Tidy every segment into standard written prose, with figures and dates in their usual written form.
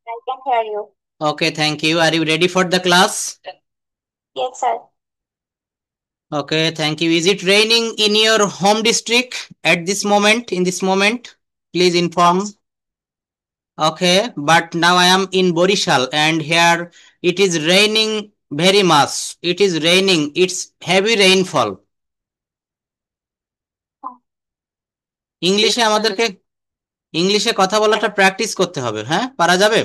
I can hear you. Okay, thank you. Are you ready for the class? Yes, sir. Okay, thank you. Is it raining in your home district at this moment? In this moment, please inform. Okay, but now I am in Borishal and here it is raining very much. It is raining. It's heavy rainfall. ইংলিশে আমাদেরকে ইংলিশে কথা বলাটা practice করতে হবে, হ্যাঁ, পারা যাবে।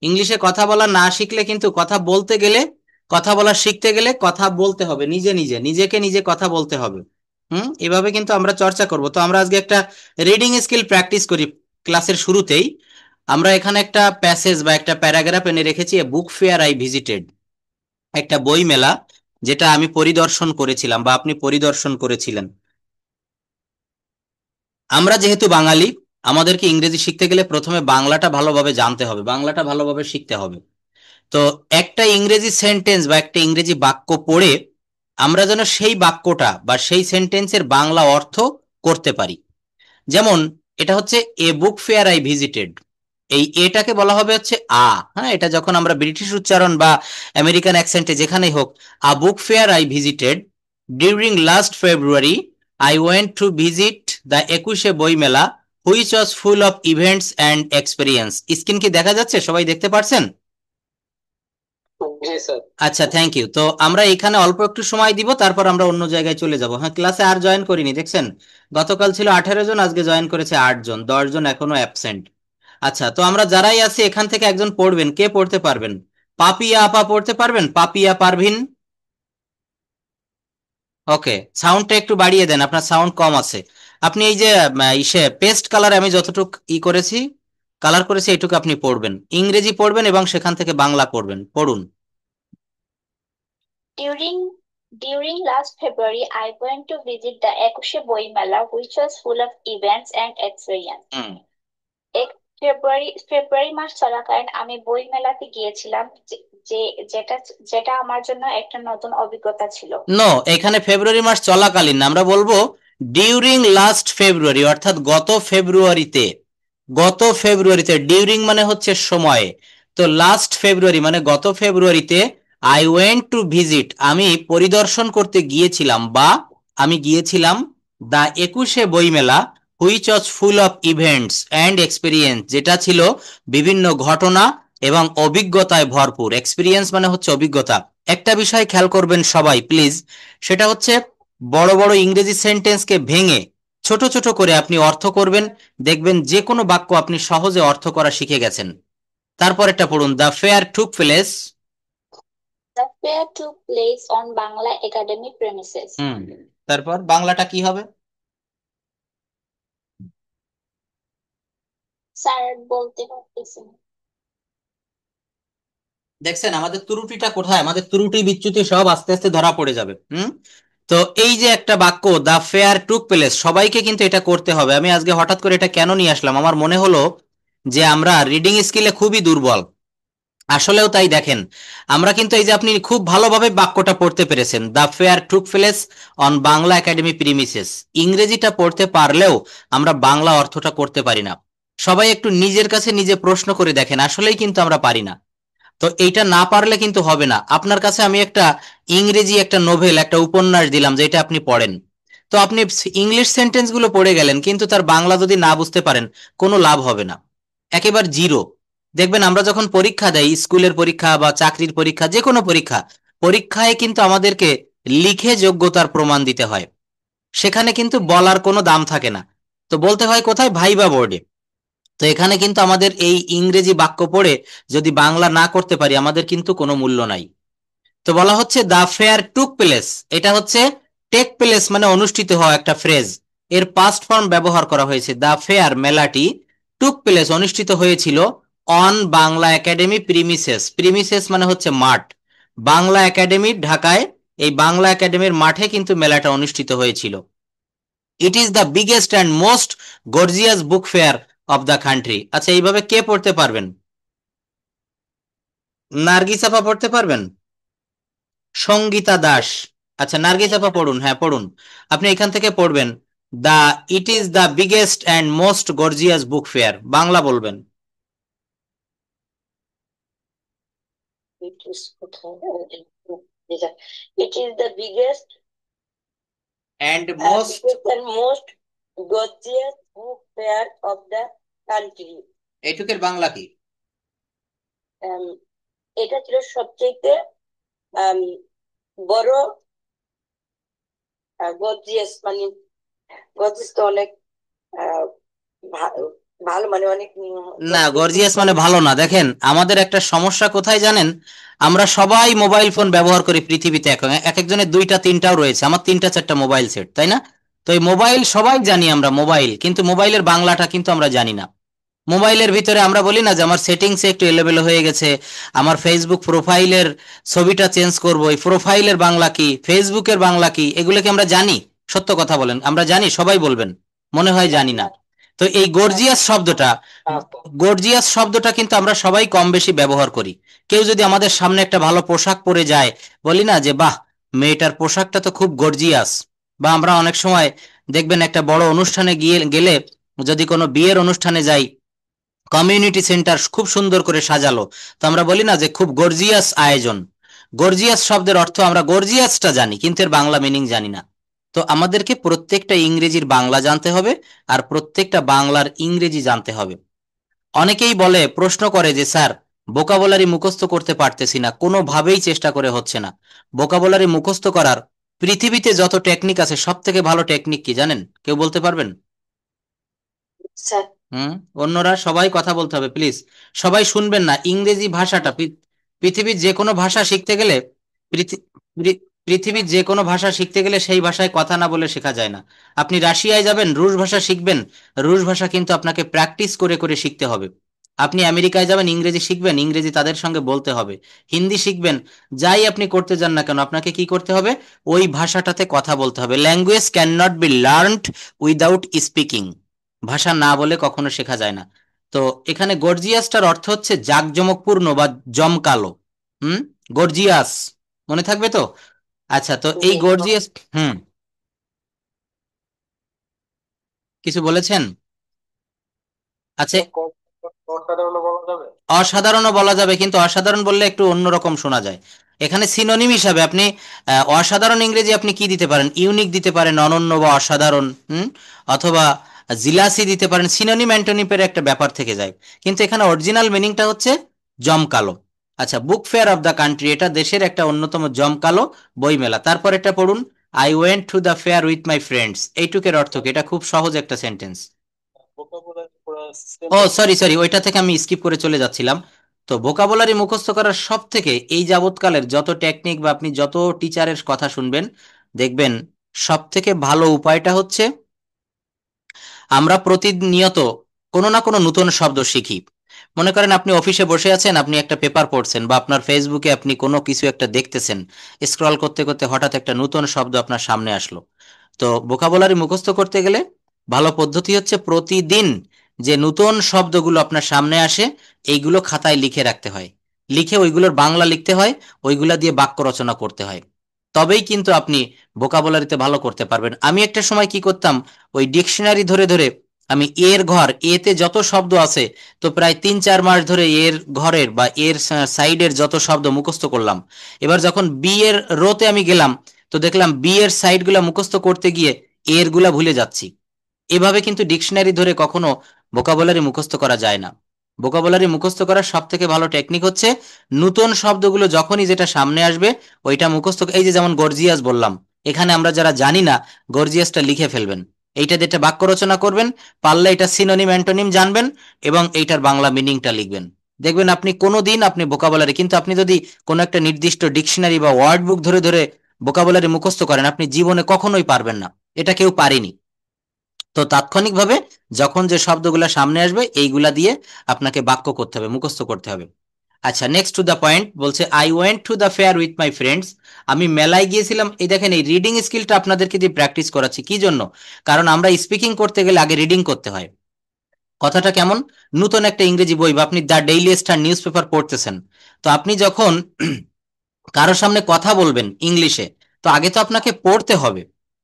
ইংলিশে কথা বলা না শিখলে কিন্তু কথা বলতে গেলে, কথা বলা শিখতে গেলে কথা বলতে হবে, নিজে নিজে নিজেকে নিজে কথা বলতে হবে। এভাবে কিন্তু আমরা চর্চা করব। তো আমরা আজকে একটা রিডিং স্কিল প্র্যাকটিস করি ক্লাসের শুরুতেই। আমরা এখানে একটা প্যাসেজ বা একটা প্যারাগ্রাফ এনে রেখেছি, এ বুক ফেয়ার আই ভিজিটেড, একটা বই মেলা যেটা আমি পরিদর্শন করেছিলাম বা আপনি পরিদর্শন করেছিলেন। আমরা যেহেতু বাঙালি, আমাদেরকে ইংরেজি শিখতে গেলে প্রথমে বাংলাটা ভালোভাবে জানতে হবে, বাংলাটা ভালোভাবে শিখতে হবে। তো একটা ইংরেজি সেন্টেন্স বা একটা ইংরেজি বাক্য পড়ে আমরা যেন সেই বাক্যটা বা সেই সেন্টেন্সের বাংলা অর্থ করতে পারি। যেমন এটা হচ্ছে এ বুক ফেয়ার আই ভিজিটেড, এই এটাকে বলা হবে হচ্ছে আ। হ্যাঁ, এটা যখন আমরা ব্রিটিশ উচ্চারণ বা আমেরিকান অ্যাকসেন্টে যেখানেই হোক, a book fair I visited during last February, I went to visit the Ekushey Boi Mela which was full of events and experience. Screen কি দেখা যাচ্ছে? সবাই দেখতে পারছেন? জি স্যার। আচ্ছা, থ্যাংক ইউ। তো আমরা এখানে অল্প একটু সময় দিব, তারপর আমরা অন্য জায়গায় চলে যাব। হ্যাঁ, ক্লাসে আর জয়েন করিনি, দেখছেন গতকাল ছিল 18 জন, আজকে জয়েন করেছে 8 জন, 10 জন এখনো অ্যাবসেন্ট। আচ্ছা, তো আমরা যারাই আছি এখান থেকে একজন পড়বেন। কে পড়তে পারবেন? পাপিয়া আপা পড়তে পারবেন? পাপিয়া পারভিন? ওকে, সাউন্ডটা একটু বাড়িয়ে দেন, আপনার সাউন্ড কম আছে। আপনি এই যে ইসে পেস্ট কালার আমি যতটুকু করেছি, কালার করেছি, এইটুকু আপনি পড়বেন, ইংরেজি পড়বেন এবং সেখান থেকে বাংলা পড়বেন। পড়ুন। During during last February, I went to visit the Ekushe Boi Mela, which was full of events and experience. হুম। এক ফেব্রুয়ারি মাস চলাকালীন আমি বই মেলাতে গিয়েছিলাম, যে যেটা যেটা আমার জন্য একটা নতুন অভিজ্ঞতা ছিল। নো, এখানে ফেব্রুয়ারি মাস চলাকালীন না, আমরা বলবো ডিউরিং লাস্ট ফেব্রুয়ারি, অর্থাৎ গত ফেব্রুয়ারিতে। গত ফেব্রুয়ারিতে, ডিউরিং মানে হচ্ছে সময়ে, তো লাস্ট ফেব্রুয়ারি মানে গত ফেব্রুয়ারিতে আই ওয়েন্ট টু ভিজিট, আমি পরিদর্শন করতে গিয়েছিলাম বা আমি গিয়েছিলাম দা একুশে বইমেলা which was full of events and experience, যেটা ছিল বিভিন্ন ঘটনা এবং অভিজ্ঞতায় ভরপুর। এক্সপিরিয়েন্স মানে হচ্ছে অভিজ্ঞতা। একটা বিষয় খেয়াল করবেন সবাই প্লিজ, সেটা হচ্ছে বড় বড় ইংরেজি সেন্টেন্সকে ভেঙে ছোট ছোট করে আপনি অর্থ করবেন, দেখবেন যে কোনো বাক্য আপনি সহজে অর্থ করা শিখে গেছেন। তারপর একটা পড়ুন, the fair took place. The fair took place on Bangla Academy premises. হুম, তারপর বাংলাটা কি হবে? স্যার বলতে পারতেছি না। দেখছেন আমাদের ত্রুটিটা কোথায়? আমাদের ত্রুটি বিচ্যুতি সব আস্তে আস্তে ধরা পড়ে যাবে। তো এই যে একটা বাক্য দ্য ফেয়ার টুক প্লেস, সবাইকে কিন্তু এটা করতে হবে। আমি আজকে হঠাৎ করে এটা কেন নিয়ে আসলাম, আমার মনে হলো যে আমরা রিডিং স্কিলে খুবই দুর্বল। আসলেও তাই। দেখেন, আমরা কিন্তু এই যে আপনি খুব ভালোভাবে বাক্যটা পড়তে পেরেছেন, the fair took place on Bangla academy premises, ইংরেজিটা পড়তে পারলেও আমরা বাংলা অর্থটা করতে পারি না। সবাই একটু নিজের কাছে নিজে প্রশ্ন করে দেখেন, আসলেই কিন্তু আমরা পারি না। তো এইটা না পারলে কিন্তু হবে না। আপনার কাছে আমি একটা ইংরেজি একটা নোভেল, একটা উপন্যাস দিলাম যেটা আপনি পড়েন, তো আপনি ইংলিশ সেন্টেন্স গুলো পড়ে গেলেন, কিন্তু তার বাংলা যদি না বুঝতে পারেন কোনো লাভ হবে না, একেবারে জিরো। দেখবেন আমরা যখন পরীক্ষা দেই, স্কুলের পরীক্ষা বা চাকরির পরীক্ষা, যে কোনো পরীক্ষা, পরীক্ষায় কিন্তু আমাদেরকে লিখে যোগ্যতার প্রমাণ দিতে হয়, সেখানে কিন্তু বলার কোনো দাম থাকে না। তো বলতে হয় কোথায়? ভাইবা বোর্ডে। তো এখানে কিন্তু আমাদের এই ইংরেজি বাক্য পড়ে যদি বাংলা না করতে পারি, আমাদের কিন্তু কোনো মূল্য নাই। তো বলা হচ্ছে দা ফেয়ার টুক প্লেস, এটা হচ্ছে টেক প্লেস মানে অনুষ্ঠিত হওয়া একটা ফ্রেজ, এর পাস্ট ফর্ম ব্যবহার করা হয়েছে। দা ফেয়ার মেলাটি টুক প্লেস অনুষ্ঠিত হয়েছিল on Bangla academy premises, premises মানে হচ্ছে মাঠ, বাংলা একাডেমি ঢাকায়, এই বাংলা একাডেমির মাঠে কিন্তু মেলাটা অনুষ্ঠিত হয়েছিল। ইট is the biggest and most gorgeous book fair of the country. আচ্ছা, এইভাবে কে পড়তে পারবেন? নার্গিস আপা পড়তে পারবেন? সঙ্গীতা দাস। আচ্ছা, নার্গিস আপা পড়ুন, হ্যাঁ পড়ুন। আপনি এখান থেকে পড়বেন, দা it is the biggest and most gorgeous book fair, Bangla বলবেন। It is কোথায়? It is the and most biggest and most gorgeous book fair of the country. এটুকের Bangla কি? Um, এটা ছিল সবচেয়ে um, বড় গর্জিয়াস, মানে গর্জিয়াস তো অনেক আহ, ভা- ভালো, মানে অনেক না, গর্জিয়াস গর্জিয়াস মানে ভালো না। দেখেন আমাদের একটা সমস্যা কোথায় জানেন, আমরা সবাই মোবাইল ফোন ব্যবহার করি পৃথিবীতে। এখন এক একজনের দুইটা তিনটাও রয়েছে, আমার তিনটা চারটা মোবাইল সেট, তাই না? তো এই মোবাইল সবাই জানি আমরা মোবাইল, কিন্তু মোবাইলের বাংলাটা কিন্তু আমরা জানি না। মোবাইলের ভিতরে আমরা বলি না যে আমার সেটিংসে একটু এলোমেলো হয়ে গেছে, আমার ফেসবুক প্রোফাইলের ছবিটা চেঞ্জ করবো, এই প্রোফাইলের বাংলা কি, ফেসবুকের বাংলা কি, এগুলো কি আমরা জানি? সত্য কথা বলেন, আমরা জানি? সবাই বলবেন মনে হয় জানি না। তো এই গর্জিয়াস শব্দটা, গর্জিয়াস শব্দটা কিন্তু আমরা সবাই কম বেশি ব্যবহার করি। কেউ যদি আমাদের সামনে একটা ভালো পোশাক পরে যায়, বলি না যে বাহ, মেয়েটার পোশাকটা তো খুব গর্জিয়াস। বা আমরা অনেক সময় দেখবেন একটা বড় অনুষ্ঠানে গেলে, যদি কোনো বিয়ের অনুষ্ঠানে যাই, কমিউনিটি সেন্টার খুব সুন্দর করে সাজালো, তো আমরা বলি না যে খুব গর্জিয়াস আয়োজন। গর্জিয়াস শব্দের অর্থ আমরা গর্জিয়াসটা জানি, কিন্তু এর বাংলা মিনিং জানি না। তো আমাদেরকে প্রত্যেকটা ইংরেজির বাংলা জানতে হবে, আর প্রত্যেকটা বাংলার ইংরেজি জানতে হবে। অনেকেই বলে, প্রশ্ন করে যে স্যার, ভোকাবুলারি মুখস্থ করতে পারতেছি না, কোনোভাবেই চেষ্টা করে হচ্ছে না। ভোকাবুলারি মুখস্থ করার পৃথিবীতে যত টেকনিক আছে, সব থেকে ভালো টেকনিক কি জানেন? কেউ বলতে পারবেন? স্যার। হুম। অন্যরা সবাই কথা বলতে হবে প্লিজ। সবাই শুনবেন না, ইংরেজি ভাষাটা পৃথিবীর যে কোনো ভাষা শিখতে গেলে, পৃথি- পৃথিবীর যে কোনো ভাষা শিখতে গেলে সেই ভাষায় কথা না বলে শেখা যায় না। আপনি রাশিয়ায় যাবেন, রুশ ভাষা শিখবেন, রুশ ভাষা কিন্তু আপনাকে প্র্যাকটিস করে করে শিখতে হবে। আপনি আমেরিকায় যাবেন, ইংরেজি শিখবেন, ইংরেজি তাদের সঙ্গে বলতে হবে। হিন্দি শিখবেন, যাই আপনি করতে যান না কেন, আপনাকে কি করতে হবে? ওই ভাষাটাতে কথা বলতে হবে। Language can not be learned without speaking. ভাষা না বলে কখনো শেখা যায় না। তো এখানে গর্জিয়াসটার অর্থ হচ্ছে জাঁকজমকপূর্ণ বা জমকালো। হুম। গর্জিয়াস, মনে থাকবে তো? আচ্ছা, তো এই গর্জিয়াস, হুম, কিছু বলেছেন? আচ্ছা, অসাধারণ বলা যাবে। অসাধারণও বলা যাবে, কিন্তু অসাধারণ বললে একটু অন্যরকম শোনা যায়। এখানে সিনোনিম হিসাবে আপনি অসাধারণ ইংরেজি আপনি কি দিতে পারেন? ইউনিক দিতে পারেন, অনন্য বা অসাধারণ। হুম। অথবা জিলাসি দিতে পারেন। সিনোনিম অ্যান্টোনিমের একটা ব্যাপার থেকে যায়, কিন্তু এখানে অরিজিনাল মিনিংটা হচ্ছে জমকালো। আচ্ছা, book fair of the country, এটা দেশের একটা অন্যতম জমকালো বই মেলা। তারপর এটা পড়ুন, I went to the fair with my friends. এইটুকের অর্থ কি? এটা খুব সহজ একটা সেন্টেন্স। ও সরি সরি, ওইটা থেকে আমি স্কিপ করে চলে যাচ্ছিলাম। তো ভোকাবুলারি মুখস্থ করার সব থেকে এই যাবৎকালের যত টেকনিক বা আপনি যত টিচারের কথা শুনবেন, দেখবেন সব থেকে ভালো উপায়টা হচ্ছে আমরা প্রতিনিয়ত কোনো না কোনো নতুন শব্দ শিখি। মনে করেন আপনি অফিসে বসে আছেন, আপনি একটা পেপার পড়ছেন, বা আপনার ফেসবুকে আপনি কোনো কিছু একটা দেখতেছেন, স্ক্রল করতে করতে হঠাৎ একটা নতুন শব্দ আপনার সামনে আসলো। তো ভোকাবুলারি মুখস্থ করতে গেলে ভালো পদ্ধতি হচ্ছে প্রতিদিন যে নতুন শব্দগুলো আপনার সামনে আসে, এইগুলো খাতায় লিখে রাখতে হয়। লিখে ওইগুলোর বাংলা লিখতে হয়, ওইগুলা দিয়ে বাক্য রচনা করতে হয়। তবেই কিন্তু আপনি ভোকাবুলারিতে ভালো করতে পারবেন। আমি একটা সময় কি করতাম, ওই ডিকশনারি ধরে ধরে আমি এর ঘর, এতে যত শব্দ আছে, তো প্রায় 3-4 মাস ধরে এর ঘরের বা এর সাইডের যত শব্দ মুখস্থ করলাম। এবার যখন বি এর রোতে আমি গেলাম, তো দেখলাম বি এর সাইডগুলা মুখস্থ করতে গিয়ে এর গুলা ভুলে যাচ্ছি। এভাবে কিন্তু ডিকশনারি ধরে কখনো ভোকাবুলারি মুখস্থ করা যায় না। ভোকাবুলারি মুখস্থ করার সব থেকে ভালো টেকনিক হচ্ছে নতুন শব্দগুলো যখনই যেটা সামনে আসবে ওইটা মুখস্থ। এই যে যেমন গর্জিয়াস বললাম, এখানে আমরা যারা জানি না, গর্জিয়াসটা লিখে ফেলবেন, এইটা দিয়ে একটা বাক্য রচনা করবেন, পারলে এটা সিনোনিম অ্যান্টোনিম জানবেন, এবং এইটার বাংলা মিনিংটা লিখবেন। দেখবেন আপনি কোনো দিন আপনি ভোকাবুলারি, কিন্তু আপনি যদি কোনো একটা নির্দিষ্ট ডিকশনারি বা ওয়ার্ড বুক ধরে ধরে ভোকাবুলারি মুখস্থ করেন, আপনি জীবনে কখনোই পারবেন না। এটা কেউ পারেনি। তো তাৎক্ষণিকভাবে যখন যে শব্দগুলো সামনে আসবে এইগুলা দিয়ে আপনাকে বাক্য করতে হবে, মুখস্থ করতে হবে। আচ্ছা, নেক্সট টু দ্য পয়েন্ট বলছে, I went to the fair with my friends. আমি মেলায় গিয়েছিলাম। এই দেখেন, এই রিডিং স্কিলটা আপনাদেরকে দিয়ে প্র্যাকটিস করাচ্ছি কি জন্য? কারণ আমরা স্পিকিং করতে গেলে আগে রিডিং করতে হয়। কথাটা কেমন? নতুন একটা ইংরেজি বই বা আপনি the daily star news paper পড়তেছেন, তো আপনি যখন কারোর সামনে কথা বলবেন ইংলিশে, তো আগে তো আপনাকে পড়তে হবে।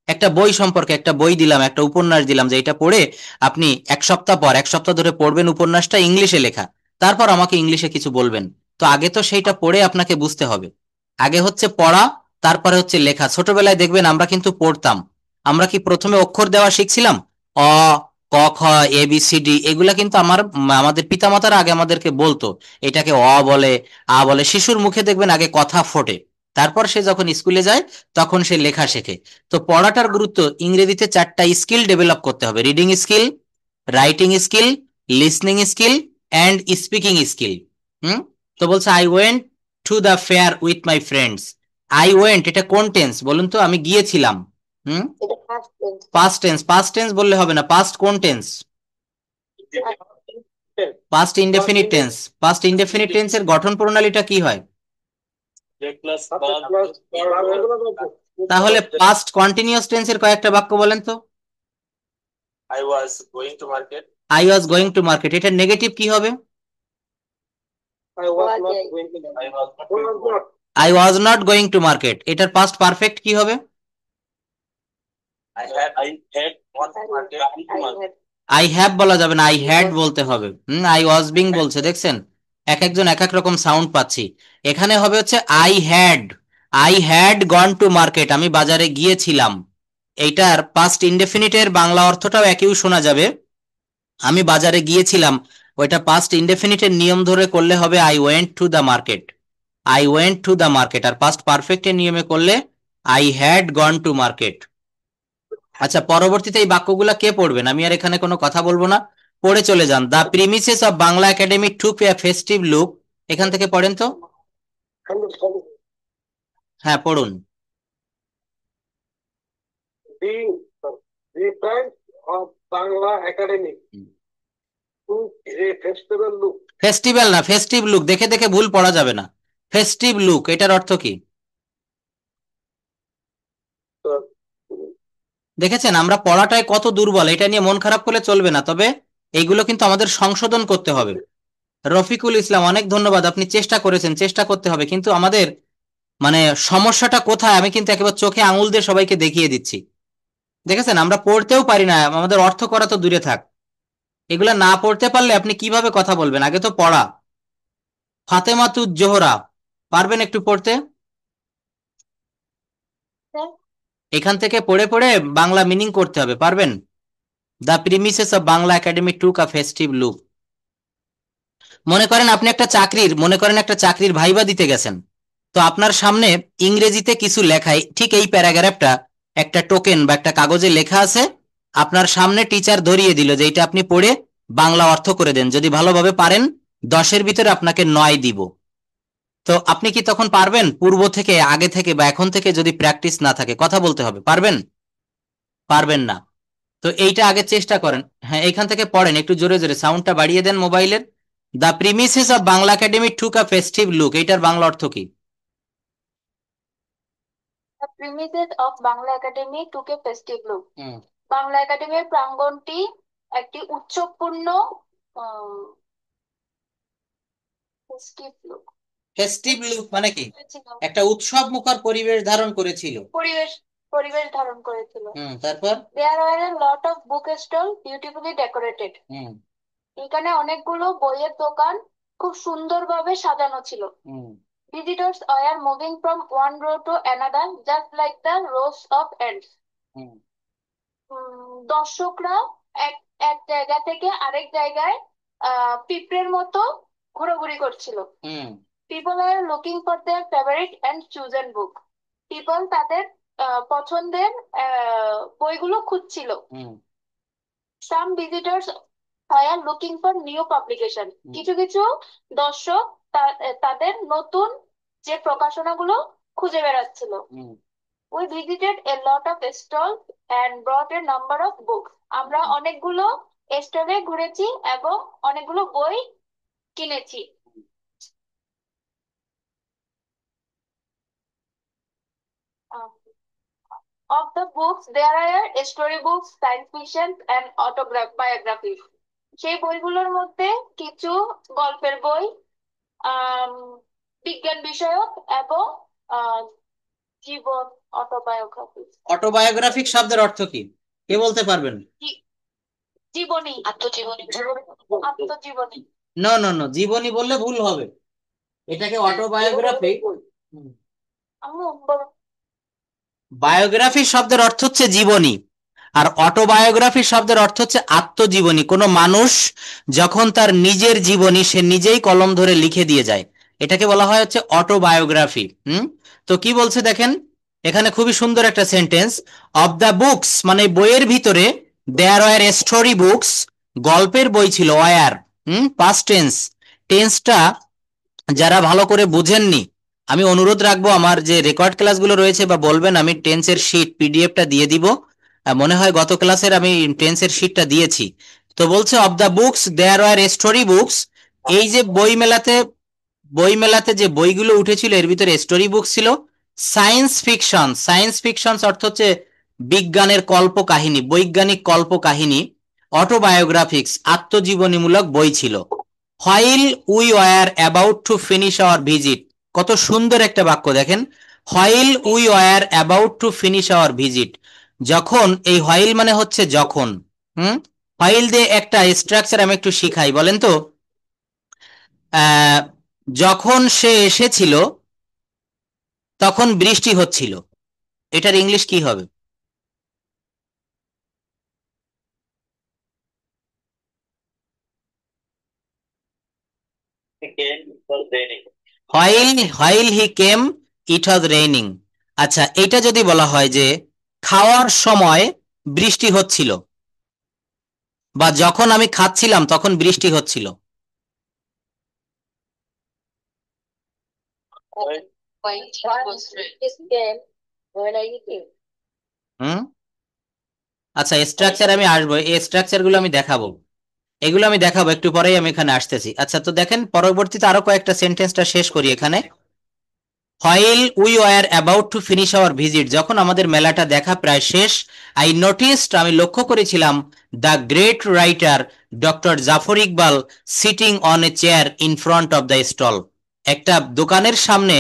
একটা বই সম্পর্কে একটা বই দিলাম, একটা উপন্যাস দিলাম, যে এটা পড়ে আপনি 1 সপ্তাহ পর 1 সপ্তাহ ধরে পড়বেন উপন্যাসটা, ইংলিশে লেখা। তারপর আমাকে ইংলিশে কিছু বলবেন। তো আগে তো সেইটা পড়ে আপনাকে বুঝতে হবে। আগে হচ্ছে পড়া, তারপরে হচ্ছে লেখা। ছোটবেলায় দেখবেন আমরা কিন্তু পড়তাম। আমরা কি প্রথমে অক্ষর দেওয়া শিখছিলাম? অ, ক, খ, এ বি সি ডি, এগুলা কিন্তু আমাদের পিতামাতারা আগে আমাদেরকে বলতো। এটাকে অ বলে, আ বলে। শিশুর মুখে দেখবেন আগে কথা ফোটে, তারপর সে যখন স্কুলে যায় তখন সে লেখা শেখে। তো পড়াটার গুরুত্ব, ইংরেজিতে 4টা স্কিল ডেভেলপ করতে হবে: reading skill, writing skill, listening skill, and speaking skill. হুম। তো বলছে I went to the fair with my friends. I went, এটা কোন টেন্স বলুন তো? আমি গিয়েছিলাম। হুম। এটা first tense. Past tense. Past tense বললে হবে না, পাস্ট কোন tense? Past indefinite tense. Past indefinite টেন্সের গঠন প্রণালীটা কি হয়? তাহলে পাস্ট কন্টিনিউয়াস টেন্সের কয়েকটা বাক্য বলেন তো। I was going to market, এটার নেগেটিভ কি হবে? I was not going to market, এটার পাস্ট পারফেক্ট কি হবে? আই হ্যাভ বলা যাবে না, আই হ্যাড বলতে হবে। আই ওয়াজ বিং বলছে, দেখছেন? এক একজন এক এক রকম সাউন্ড পাচ্ছি। এখানে হবে হচ্ছে I had. I had gone to market, আমি বাজারে গিয়েছিলাম। এইটার পাস্ট ইনডেফিনিটের বাংলা অর্থটাও একই শোনা যাবে, আমি বাজারে গিয়েছিলাম। ওইটা পাস্ট ইনডেফিনিটের নিয়ম ধরে করলে হবে I went to the market. I went to the market. আর পাস্ট পারফেক্টের নিয়মে করলে I had gone to market. আচ্ছা, পরবর্তীতে এই বাক্যগুলা কে পড়বেন? আমি আর এখানে কোনো কথা বলবো না, পড়ে চলে যান। The premises of Bangla academy took A festive look, এখান থেকে পড়েন তো। হ্যাঁ, পড়ুন। The branch of Bangla Academy took a festival look. Festival না, ফেস্টিভ লুক। দেখে দেখে ভুল পড়া যাবে না। ফেস্টিভ লুক, এটার অর্থ কি? দেখেছেন আমরা পড়াটায় কত দুর্বল, এটা নিয়ে মন খারাপ করলে চলবে না। তবে এইগুলো কিন্তু আমাদের সংশোধন করতে হবে। রফিকুল ইসলাম, অনেক ধন্যবাদ, আপনি চেষ্টা করেছেন। চেষ্টা করতে হবে, কিন্তু আমাদের মানে সমস্যাটা কোথায় আমি কিন্তু একেবারে চোখে আঙুল দিয়ে সবাইকে দেখিয়ে দিচ্ছি। দেখেছেন আমরা পড়তেও পারি না, আমাদের অর্থ করা তো দূরে থাক। এগুলা না পড়তে পারলে আপনি কিভাবে কথা বলবেন? আগে তো পড়া। ফাতেমাতুজ জোহরা, পারবেন একটু পড়তে? এখান থেকে পড়ে পড়ে বাংলা মিনিং করতে হবে, পারবেন? The premises of Bangla academy took a festive look. মনে করেন একটা চাকরির ভাইবা দিতে গেছেন। তো আপনার সামনে ইংরেজিতে কিছু লেখাই, ঠিক এই প্যারাগ্রাফটা একটা টোকেন বা একটা কাগজে লেখা আছে। আপনার সামনে টিচার ধরিয়ে দিল যে এটা আপনি পড়ে বাংলা অর্থ করে দেন। যদি ভালোভাবে পারেন 10-এর ভিতরে আপনাকে 9 দিব। তো আপনি কি তখন পারবেন? পূর্ব থেকে, আগে থেকে বা এখন থেকে যদি প্র্যাকটিস না থাকে, কথা বলতে হবে, পারবেন? পারবেন না। তো এইটা আগে চেষ্টা করেন। হ্যাঁ, এখান থেকে পড়েন, একটু জোরে জোরে সাউন্ডটা বাড়িয়ে দেন মোবাইলের। The premises of Bangla academy took a festive look, এইটার বাংলা অর্থ কি? The premises of Bangla academy took a festive look. হুম। বাংলা একাডেমির প্রাঙ্গণটি একটি উৎসবপূর্ণ ফেস্টিভ লুক। ফেস্টিভ লুক মানে কি? একটা উৎসব মুখর পরিবেশ ধারণ করেছিল। পরিবেশ পরিবেশ ধারণ করেছিল। তারপর There were a lot of book stalls beautifully decorated. এখানে অনেকগুলো বইয়ের দোকান খুব সুন্দরভাবে সাজানো ছিল। Visitors were moving from one row to another just like the rows of ants. দর্শকরা এক এক জায়গা থেকে আরেক জায়গায় পিঁপড়ের মতো ঘোরাঘুরি করছিল। People are looking for their favorite and chosen book. People তাদের পছন্দের বইগুলো খুঁজছিল। Some visitors are looking for new publication. কিছু কিছু দর্শক তাদের নতুন যে প্রকাশনাগুলো খুঁজে বেড়াচ্ছিল। We visited a lot of stalls and brought a number of books. আমরা অনেকগুলো স্টলে ঘুরেছি এবং অনেকগুলো বই কিনেছি। Of the books, there are storybooks, science fiction, and autobiographies. সেই বইগুলোর মধ্যে কিছু গল্পের বই, বিজ্ঞান বিষয়ক এবং জীবন অটোবায়োগ্রাফি। অটোবায়োগ্রাফিক শব্দের অর্থ কি কে বলতে পারবেন? জীবনী, আত্মজীবনী। আত্মজীবনী। নো নো নো, জীবনী বললে ভুল হবে। এটাকে অটোবায়োগ্রাফি। আম্মু বলো। বায়োগ্রাফি শব্দের অর্থ হচ্ছে জীবনী, আর অটোবায়োগ্রাফি শব্দের অর্থ হচ্ছে আত্মজীবনী। কোনো মানুষ যখন তার নিজের জীবনী সে নিজেই কলম ধরে লিখে দিয়ে যায়, এটাকে বলা হয় হচ্ছে অটোবায়োগ্রাফি। তো কি বলছে দেখেন, এখানে খুবই সুন্দর একটা সেন্টেন্স। অফ দ্য বুকস মানে বইয়ের ভিতরে, দেয়ার ওয়ার স্টোরি বুকস, গল্পের বই ছিল, ওয়ার পাস্ট টেন্স। টেন্সটা যারা ভালো করে বুঝেননি, আমি অনুরোধ রাখবো আমার যে রেকর্ড ক্লাসগুলো রয়েছে বা বলবেন, আমি টেন্সের শিট পিডিএফটা দিয়ে দিব। মনে হয় গত ক্লাসের আমি টেন্সের শিটটা দিয়েছি। তো বলছে of the books there are story books. এই যে বই মেলাতে যে বইগুলো উঠেছিল এর ভিতরে স্টোরি বুক ছিল। সায়েন্স ফিকশন অর্থ হচ্ছে বিজ্ঞানের কল্প কাহিনী, বৈজ্ঞানিক কল্প কাহিনী। অটোবায়োগ্রাফিক্স আত্মজীবনীমূলক বই ছিল। While we were about to finish hour visit, কত সুন্দর একটা বাক্য দেখেন। While we were about to finish hour visit, যখন, এই হোয়াইল মানে হচ্ছে যখন। হোয়াইল দিয়ে একটা স্ট্রাকচার আমি একটু শিখাই, বলেন তো। আহ, যখন সে এসেছিল তখন বৃষ্টি হচ্ছিল, এটার ইংলিশ কি হবে? While he came it was raining. আচ্ছা, এটা যদি বলা হয় যে খাওয়ার সময় বৃষ্টি হচ্ছিল, বা যখন আমি খাচ্ছিলাম তখন বৃষ্টি হচ্ছিল। হুম আচ্ছা, স্ট্রাকচার আমি আসবো, এই স্ট্রাকচার গুলো আমি দেখাবো, এগুলো আমি দেখাবো একটু পরেই, আমি এখানে আসতেছি। আচ্ছা, তো দেখেন পরবর্তীতে আরো কয়েকটা সেন্টেন্সটা শেষ করি এখানে। While we were about to finish hour visit, যখন আমাদের মেলাটা দেখা প্রায় শেষ, আই নোটিসড আমি লক্ষ্য করেছিলাম, the great writer doctor Zafar Iqbal sitting on a chair in front of the stall. একটা দোকানের সামনে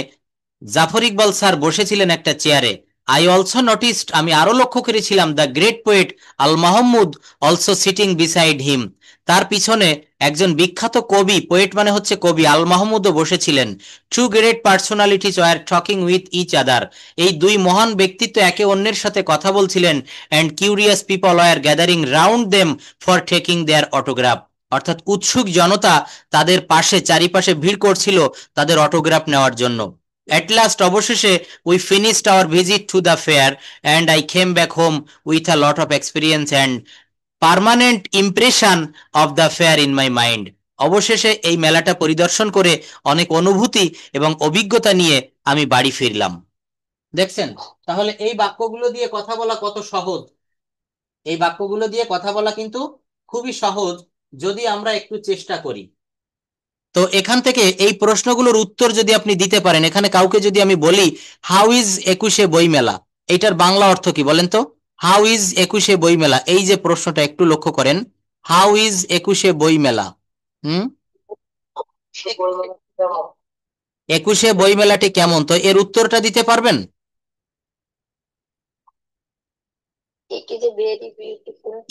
জাফর ইকবাল স্যার বসেছিলেন একটা চেয়ারে। আই অলসো নোটিসড আমি আরো লক্ষ্য করেছিলাম, the great poet Al Mahmud also sitting beside him, তার পিছনে একজন বিখ্যাত কবি, পোয়েট মানে হচ্ছে কবি, আল মাহমুদও বসেছিলেন। Two great personalities were talking with each other, এই দুই মহান ব্যক্তিত্ব একে অন্যের সাথে কথা বলছিলেন। And curious people were gathering round them for taking their autograph, অর্থাৎ উৎসুক জনতা তাদের পাশে চারিপাশে ভিড় করছিল তাদের অটোগ্রাফ নেওয়ার জন্য। At last অবশেষে we finished our visit to the fair and I came back home with a lot of experience and permanent impression of the fair in my mind. অবশেষে এই মেলাটা পরিদর্শন করে অনেক অনুভূতি এবং অভিজ্ঞতা নিয়ে আমি বাড়ি ফিরলাম। দেখছেন, তাহলে এই বাক্যগুলো দিয়ে কথা বলা কত সহজ। এই বাক্যগুলো দিয়ে কথা বলা কিন্তু খুবই সহজ যদি আমরা একটু চেষ্টা করি। তো এখান থেকে এই প্রশ্নগুলোর উত্তর যদি আপনি দিতে পারেন, এখানে কাউকে যদি আমি বলি হাউ ইজ একুশে বইমেলা, এটার বাংলা অর্থ কি বলেন তো? হাউ ইজ একুশে বইমেলা, এই যে প্রশ্নটা একটু লক্ষ্য করেন, হাউ ইজ একুশে বইমেলা। হুম একুশে বইমেলাটি কেমন, তো এর উত্তরটা দিতে পারবেন?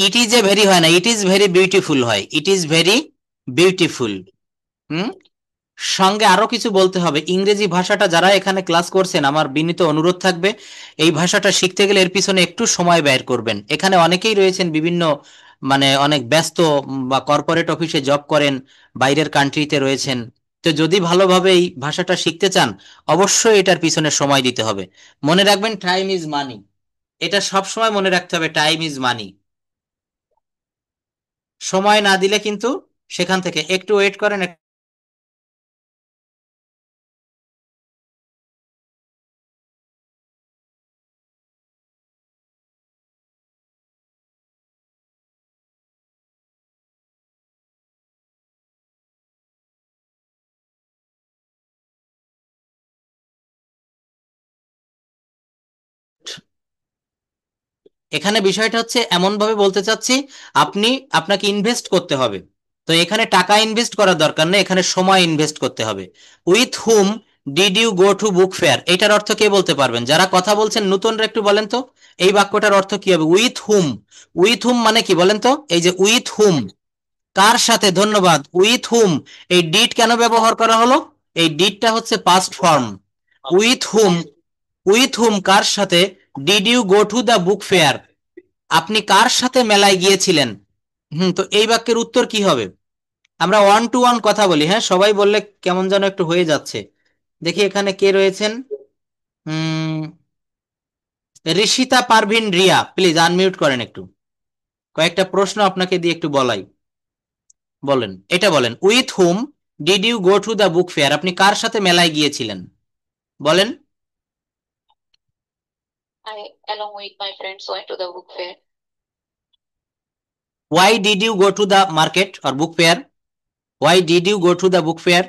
ইট ইজ এ ভেরি হয় না, ইট ইজ ভেরি বিউটিফুল হয়, ইট ইজ ভেরি বিউটিফুল। হুম সঙ্গে আরো কিছু বলতে হবে। ইংরেজি ভাষাটা যারা এখানে ক্লাস করছেন, আমার বিনীত অনুরোধ থাকবে, এই ভাষাটা শিখতে গেলে এর পিছনে একটু সময় ব্যয় করবেন। এখানে অনেকেই রয়েছেন বিভিন্ন, মানে অনেক ব্যস্ত, বা কর্পোরেট অফিসে জব করেন, বাইরের কান্ট্রিতে রয়েছেন। তো যদি ভালোভাবে এই ভাষাটা শিখতে চান, অবশ্যই এটার পিছনে সময় দিতে হবে। মনে রাখবেন, টাইম ইজ মানি, এটা সব সময় মনে রাখতে হবে, টাইম ইজ মানি। সময় না দিলে কিন্তু সেখান থেকে, একটু ওয়েট করেন। এখানে বিষয়টা হচ্ছে এমন ভাবে বলতে চাচ্ছি, আপনাকে ইনভেস্ট করতে হবে। তো এখানে টাকা ইনভেস্ট করার দরকার নেই, এখানে সময় ইনভেস্ট করতে হবে। With whom did you go to book fair, এটার অর্থ কে বলতে পারবেন? যারা কথা বলছেন নতুনরা একটু বলেন তো, এই বাক্যটার অর্থ কি হবে? উইথ হুম, উইথ হুম মানে কি বলেন তো? এই যে উইথ হুম, কার সাথে, ধন্যবাদ, উইথ হুম, এই ডিড কেন ব্যবহার করা হলো? এই ডিডটা হচ্ছে পাস্ট ফর্ম। উইথ হুম কার সাথে? Did you go to the book fair? আপনি কার সাথে মেলায় গিয়েছিলেন? তো এই বাক্যের উত্তর কি হবে? আমরা 1 to 1 কথা বলি, হ্যাঁ, সবাই বললে কেমন যেন একটু হয়ে যাচ্ছে। দেখি এখানে কে রয়েছেন। ঋষিতা পারভিন রিয়া, প্লিজ আনমিউট করেন একটু। কয়েকটা প্রশ্ন আপনাকে দিয়ে একটু বলাই। বলেন, এটা বলেন, with whom did you go to the book fair? আপনি কার সাথে মেলায় গিয়েছিলেন বলেন। I, along with my friends, went to the book fair. Why did you go to the market or book fair? Why did you go to the book fair?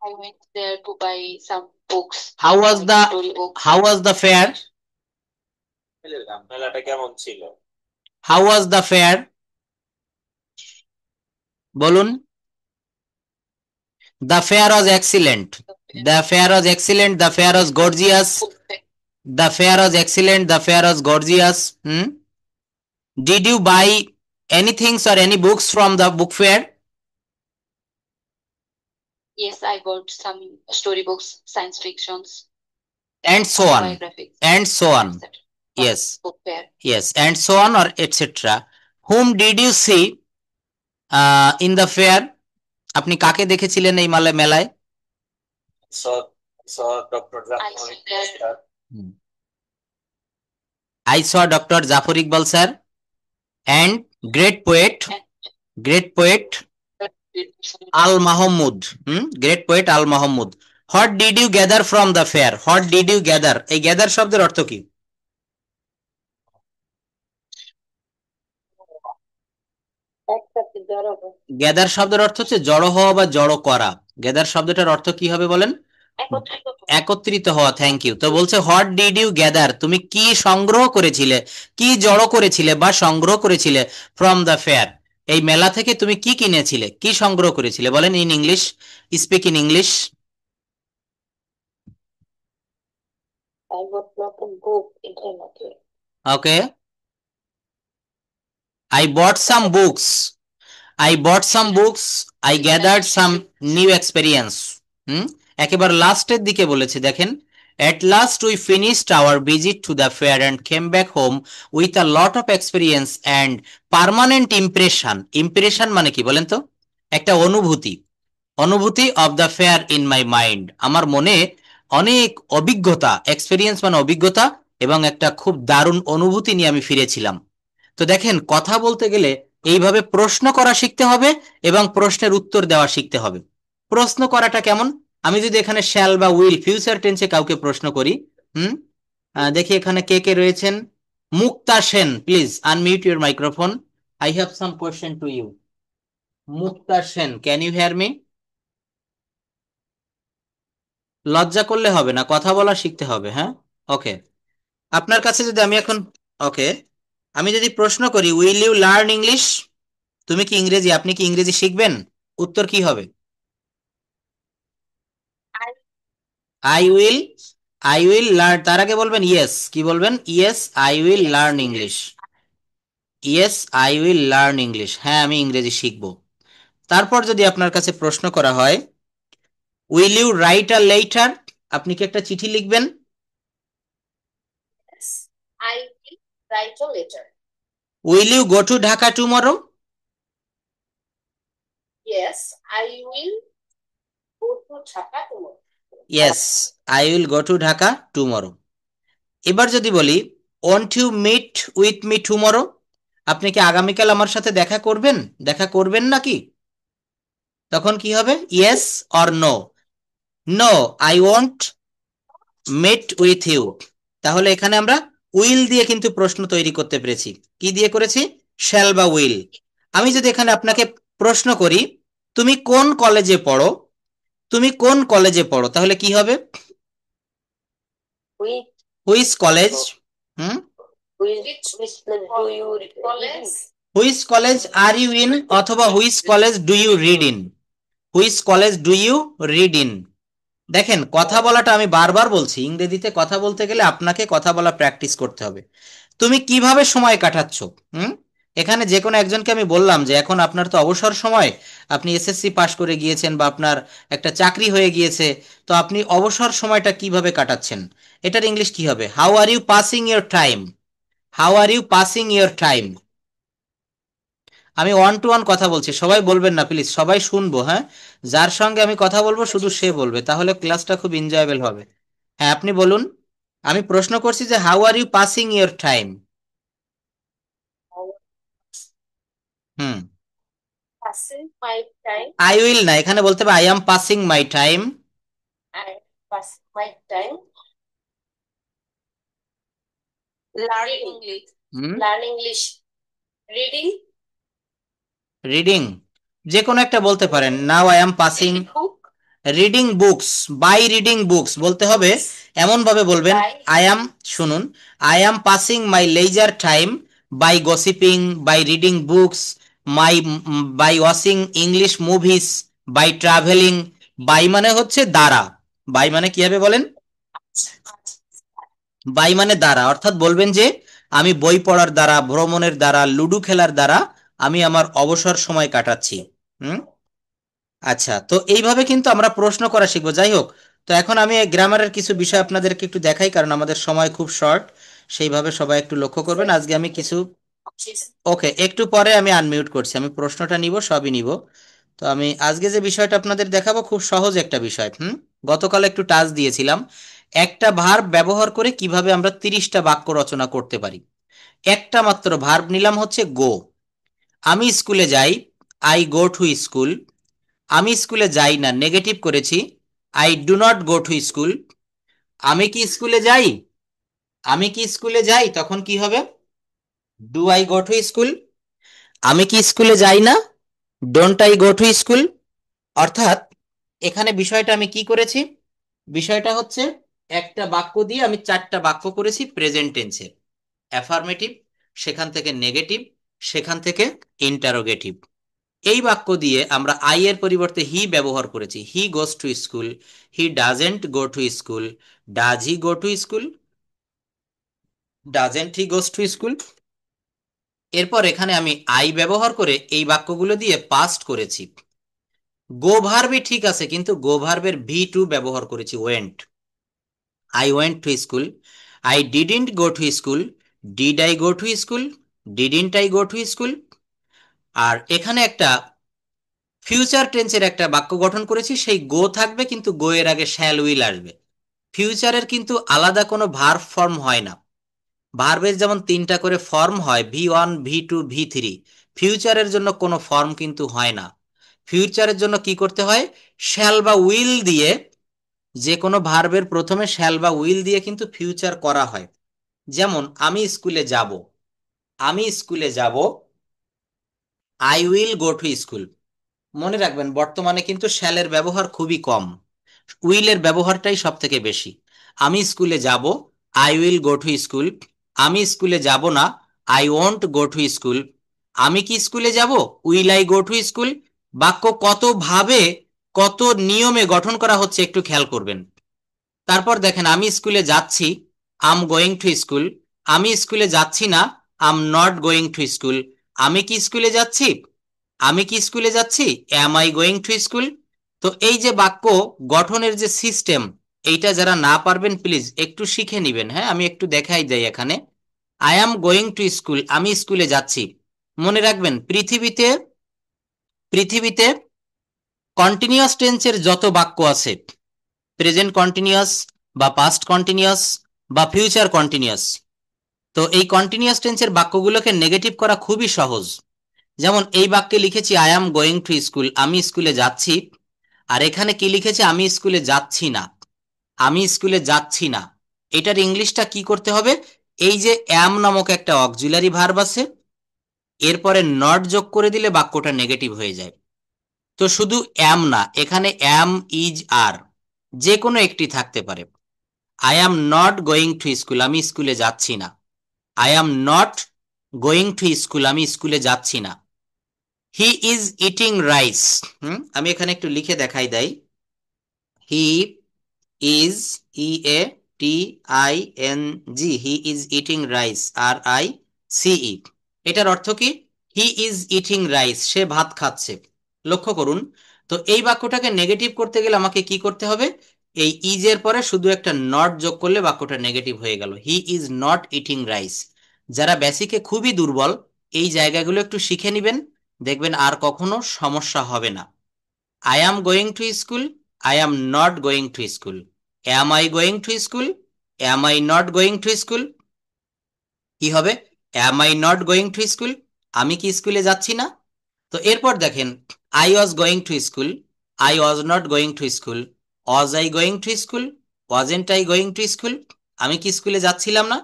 I went there to buy some books. How was like the story books. how was the fair? মেলাটা কেমন ছিল? How was the fair? বলুন। The fair was excellent. The fair was excellent. The fair was gorgeous. Book fair. The fair was excellent. The fair was gorgeous. Did you buy anything or any books from the book fair? Yes, I bought some storybooks, science fictions, And so on. biographies, And so on. etc. from Yes. book fair. Yes. And so on or etc. Whom did you see in the fair? আপনি কাকে দেখেছিলেন এই মেলায়? saw Dr. I saw there I saw Dr. Zafar Iqbal sir and great poet Al Mahmood. Great poet Al Mahmood. What did you gather from the fair? What did you gather? এই gather শব্দের অর্থ কি? Gather শব্দের অর্থ হচ্ছে জড়ো হওয়া বা জড়ো করা। গ্যাদার শব্দটার অর্থ কি হবে বলেন? একত্রিত হওয়া। Thank you. তো বলছে হোয়াট ডিড ইউ গ্যাদার? তুমি কি সংগ্রহ করেছিলে, কি জড়ো করেছিলে বা সংগ্রহ করেছিলে ফ্রম দ্য ফেয়ার? এই মেলা থেকে তুমি কি কিনেছিলে, কি সংগ্রহ করেছিলে বলেন। In English, speak in English. Okay, I bought some books. I bought some books. I gathered some new experience. একেবারে লাস্টের দিকে বলেছে দেখেন, at last we finished our visit to the fair and came back home with a lot of experience and permanent impression. Impression মানে কি বলেন তো? একটা অনুভূতি of the fair in my mind. আমার মনে অনেক অভিজ্ঞতা, এক্সপেরিয়েন্স মানে অভিজ্ঞতা, এবং একটা খুব দারুণ অনুভূতি নিয়ে আমি ফিরেছিলাম। তো দেখেন, কথা বলতে গেলে এইভাবে প্রশ্ন করা শিখতে হবে এবং প্রশ্নের উত্তর দেওয়া শিখতে হবে। প্রশ্ন করাটা কেমন? আমি যদি এখানে শ্যাল বা উইল ফিউচার টেন্সে কাউকে প্রশ্ন করি, দেখি এখানে কে কে রয়েছেন। Mukta Sen, please unmute your microphone. I have some question to you. Mukta Sen, can you hear me? লজ্জা করলে হবে না, কথা বলা শিখতে হবে। হ্যাঁ, ওকে। আপনার কাছে যদি আমি এখন, ওকে, আমি যদি প্রশ্ন করি উইল ইউ লার্ন ইংলিশ? তুমি কি ইংরেজি, আপনি কি ইংরেজি শিখবেন? উত্তর কি হবে? I will learn. তার আগে বলবেন ইয়েস। কি বলবেন? Yes I will learn English. Yes I will learn English. হ্যাঁ, আমি ইংরেজি শিখব। তারপর যদি আপনার কাছে প্রশ্ন করা হয় will you write a letter? আপনি কি একটা চিঠি লিখবেন? I will write a letter. Will you go to Dhaka tomorrow? Yes, I will go to Dhaka tomorrow. Yes I will go to Dhaka tomorrow. এবার যদি বলি want you meet with me tomorrow? আপনি কি আগামীকাল আমার সাথে দেখা করবেন? দেখা করবেন নাকি? তখন কি হবে? Yes or no? No, I want meet with you. তাহলে এখানে আমরা উইল দিয়ে কিন্তু প্রশ্ন তৈরি করতে পেরেছি। কি দিয়ে করেছি? শ্যাল বা উইল। আমি যদি এখানে আপনাকে প্রশ্ন করি তুমি কোন কলেজে পড়ো? তুমি কোন কলেজে পড়ো, তাহলে কি হবে? Which college? Which college are you in, অথবা which college do you read in? Which college do you read in? দেখেন, কথা বলাটা আমি বারবার বলছি, ইংরেজিতে কথা বলতে গেলে আপনাকে কথা বলা প্র্যাকটিস করতে হবে। তুমি কিভাবে সময় কাটাচ্ছ? এখানে যে কোনো একজনকে আমি বললাম যে এখন আপনার তো অবসর সময়, আপনি এসএসসি পাশ করে গিয়েছেন বা আপনার একটা চাকরি হয়ে গিয়েছে, তো আপনি অবসর সময়টা কিভাবে কাটাচ্ছেন, এটার ইংলিশ কি হবে? How are you passing your time? How are you passing your time? আমি ওয়ান টু ওয়ান কথা বলছি, সবাই বলবেন না প্লিজ, সবাই শুনবো, হ্যাঁ? যার সঙ্গে আমি কথা বলবো শুধু সে বলবে, তাহলে ক্লাসটা খুব এনজয়েবল হবে। হ্যাঁ, আপনি বলুন। আমি প্রশ্ন করছি যে how are you passing your time. Hmm. Passing my time. I will না, এখানে বলতে হবে I am passing my time. I pass my time learning English. Hmm. Learn English. Reading reading, যে কোনো একটা বলতে পারেন। Now I am passing book. Reading books, by reading books বলতে হবে, এমন ভাবে বলবেন By আই অ্যাম, শুনুন, I am passing my leisure time by gossiping, by reading books, my by watching English movies, by travelling. By মানে হচ্ছে দ্বারা, by মানে কি হবে বলেন? বাই মানে দ্বারা, অর্থাৎ বলবেন যে আমি বই পড়ার দ্বারা, ভ্রমণের দ্বারা, লুডো খেলার দ্বারা আমি আমার অবসর সময় কাটাচ্ছি। হুম। আচ্ছা, তো এইভাবে কিন্তু আমরা প্রশ্ন করা শিখবো। যাই হোক, তো এখন আমি গ্রামারের কিছু বিষয় আপনাদেরকে একটু দেখাই, কারণ আমাদের সময় খুব শর্ট, সেইভাবে সবাই একটু লক্ষ্য করবেন। আজকে আমি কিছু, ওকে, একটু পরে আমি আনমিউট করছি, আমি প্রশ্নটা নিব, সবই নিব। তো আমি আজকে যে বিষয়টা আপনাদের দেখাবো খুব সহজ একটা বিষয়। গতকাল একটু টাচ দিয়েছিলাম, একটা ভার্ব ব্যবহার করে কিভাবে আমরা 30টা বাক্য রচনা করতে পারি। একটা মাত্র ভার্ব নিলাম, হচ্ছে গো। আমি স্কুলে যাই, আই গো টু স্কুল। আমি স্কুলে যাই না, নেগেটিভ করেছি, I do not go to school. আমি কি স্কুলে যাই? আমি কি স্কুলে যাই, তখন কি হবে? Do I go to school. আমি কি স্কুলে যাই না? Don't I go to school. অর্থাৎ এখানে বিষয়টা আমি কি করেছি, বিষয়টা হচ্ছে একটা বাক্য দিয়ে আমি 4টা বাক্য করেছি প্রেজেন্ট টেন্সের। অ্যাফার্মেটিভ, সেখান থেকে নেগেটিভ, সেখান থেকে ইন্টারোগেটিভ। এই বাক্য দিয়ে আমরা আই এর পরিবর্তে হি ব্যবহার করেছি। He goes to school, he doesn't go to school, does he go to school, doesn't he goes to school. এরপর এখানে আমি আই ব্যবহার করে এই বাক্যগুলো দিয়ে পাস্ট করেছি। গো ভার্বই ঠিক আছে, কিন্তু গো ভার্বের ভি টু ব্যবহার করেছি, went. I went to school, I didn't go to school, did I go to school, didn't I go to school. আর এখানে একটা ফিউচার টেন্সের একটা বাক্য গঠন করেছি, সেই গো থাকবে কিন্তু গো এর আগে শ্যাল উইল আসবে। ফিউচারের কিন্তু আলাদা কোনো ভার্ব ফর্ম হয় না। ভার্বের যেমন 3টা করে ফর্ম হয়, V1, V2, V3, ফিউচারের জন্য কোনো ফর্ম কিন্তু হয় না। ফিউচারের জন্য কি করতে হয়? শ্যাল বা উইল দিয়ে, যে কোনো ভার্বের প্রথমে শ্যাল বা উইল দিয়ে কিন্তু ফিউচার করা হয়। যেমন আমি স্কুলে যাব, আমি স্কুলে যাব, I will go to school. মনে রাখবেন বর্তমানে কিন্তু শ্যালের ব্যবহার খুবই কম, উইলের ব্যবহারটাই সব থেকে বেশি। আমি স্কুলে যাব, I will go to school. আমি স্কুলে যাব না, I won't go to school. আমি কি স্কুলে যাব? Will I go to school. বাক্য কত ভাবে, কত নিয়মে গঠন করা হচ্ছে একটু খেয়াল করবেন। তারপর দেখেন, আমি স্কুলে যাচ্ছি, আম গোয়িং টু স্কুল। আমি স্কুলে যাচ্ছি না, আম নট গোয়িং টু স্কুল। আমি কি স্কুলে যাচ্ছি? আমি কি স্কুলে যাচ্ছি? Am I going to school. তো এই যে বাক্য গঠনের যে সিস্টেম, এইটা যারা না পারবেন প্লিজ একটু শিখে নিবেন। হ্যাঁ, আমি একটু দেখাই দেই এখানে। I am going to school, আমি স্কুলে যাচ্ছি। মনে রাখবেন, পৃথিবীতে পৃথিবীতে কন্টিনিউয়াস টেন্সের যত বাক্য আছে, প্রেজেন্ট কন্টিনিউয়াস বা পাস্ট কন্টিনিউয়াস বা ফিউচার কন্টিনিউয়াস, তো এই কন্টিনিউয়াস টেন্সের বাক্যগুলোকে নেগেটিভ করা খুবই সহজ। যেমন এই বাক্যে লিখেছি I am going to school, আমি স্কুলে যাচ্ছি। আর এখানে কি লিখেছি? আমি স্কুলে যাচ্ছি না, আমি স্কুলে যাচ্ছি না। এটার ইংলিশটা কি করতে হবে? এই যে অ্যাম নামক একটা অক্সিলারি ভার্ব আছে, এরপরে নট যোগ করে দিলে বাক্যটা নেগেটিভ হয়ে যায়। তো শুধু অ্যাম না, এখানে অ্যাম, ইজ, আর যে কোনো একটি থাকতে পারে। I am not going to school, আমি স্কুলে যাচ্ছি না। I am not going to school, আমি স্কুলে যাচ্ছি না। হি ইজ ইটিং রাইস, আমি এখানে একটু লিখে দেখাই দেই। He is, EATING, he is eating rice, RICE। এটার অর্থ কি? হি ইজ ইটিং রাইস, সে ভাত খাচ্ছে। লক্ষ্য করুন, তো এই বাক্যটাকে নেগেটিভ করতে গেলে আমাকে কি করতে হবে? এই ইজ এর পরে শুধু একটা নট যোগ করলে বাক্যটা নেগেটিভ হয়ে গেল। He is not eating rice. যারা বেসিকে খুবই দুর্বল, এই জায়গাগুলো একটু শিখে নেবেন, দেখবেন আর কখনো সমস্যা হবে না। I am going to school, I am not going to school. Am I going to school, am I not going to school. কি হবে? Am I not going to school, আমি কি স্কুলে যাচ্ছি না? তো এরপর দেখেন, I was going to school, I was not going to school. Was I going to school, wasn't I going to school, আমি কি স্কুলে যাচ্ছিলাম না?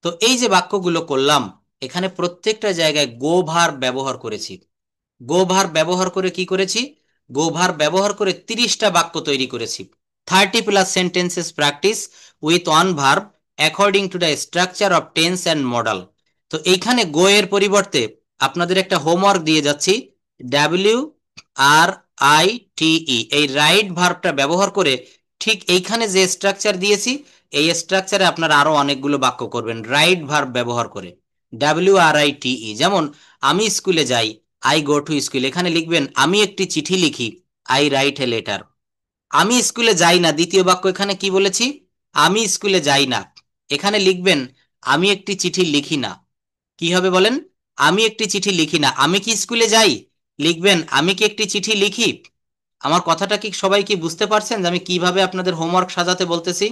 তো এই যে বাক্যগুলো করলাম, এখানে প্রত্যেকটা জায়গায় গো ভার্ব ব্যবহার করেছি। গো ভার্ব ব্যবহার করে কি করেছি? গো ভার্ব ব্যবহার করে 30টা বাক্য তৈরি করেছি। 30+ sentences practice with one verb according to the structure of tense and modal. তো এইখানে গো এর পরিবর্তে আপনাদের একটা হোমওয়ার্ক দিয়ে যাচ্ছি। WRITE, এই রাইট ভার্বটা ব্যবহার করে ঠিক এইখানে যে স্ট্রাকচার দিয়েছি, এই স্ট্রাকচারে আপনারা আরো অনেকগুলো বাক্য করবেন রাইট ভার্ব ব্যবহার করে। WRITE, যেমন আমি স্কুলে যাই, আই গো টু স্কুল, এখানে লিখবেন আমি একটি চিঠি লিখি, আই রাইট এ লেটার। আমি স্কুলে যাই না, দ্বিতীয় বাক্য এখানে কি বলেছি? আমি স্কুলে যাই না, এখানে লিখবেন আমি একটি চিঠি লিখি না। কি হবে বলেন? আমি একটি চিঠি লিখি না। আমি কি স্কুলে যাই, লিখবেন আমি কি একটি চিঠি লিখি। আমার কথাটা কি সবাই কি বুঝতে পারছেন যে আমি কিভাবে আপনাদের হোমওয়ার্ক সাজাতে বলতেছি?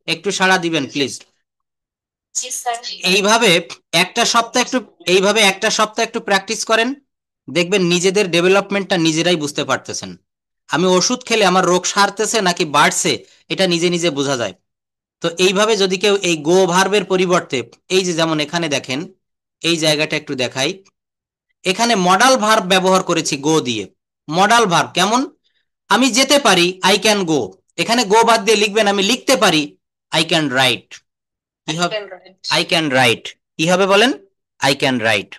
একটু সাড়া দিবেন প্লিজ। এইভাবে একটা সপ্তাহ একটু প্র্যাকটিস করেন, দেখবেন নিজেদের ডেভেলপমেন্টটা নিজেরাই বুঝতে পারতেছেন। আমি ওষুধ খেলে আমার রোগ সারতেছে নাকি বাড়ছে, এটা নিজে নিজে বোঝা যায়। তো এইভাবে যদি কেউ এই গো ভার্বের পরিবর্তে, এই যে যেমন এখানে দেখেন, এই জায়গাটা একটু দেখাই, এখানে মডাল ভার্ব ব্যবহার করেছি গো দিয়ে। মডাল ভার্ব কেমন? আমি যেতে পারি, আই ক্যান গো। এখানে গো বাদ দিয়ে লিখবেন আমি লিখতে পারি, আই ক্যান রাইট। কি হবে? I can write. কি হবে বলেন? I can write.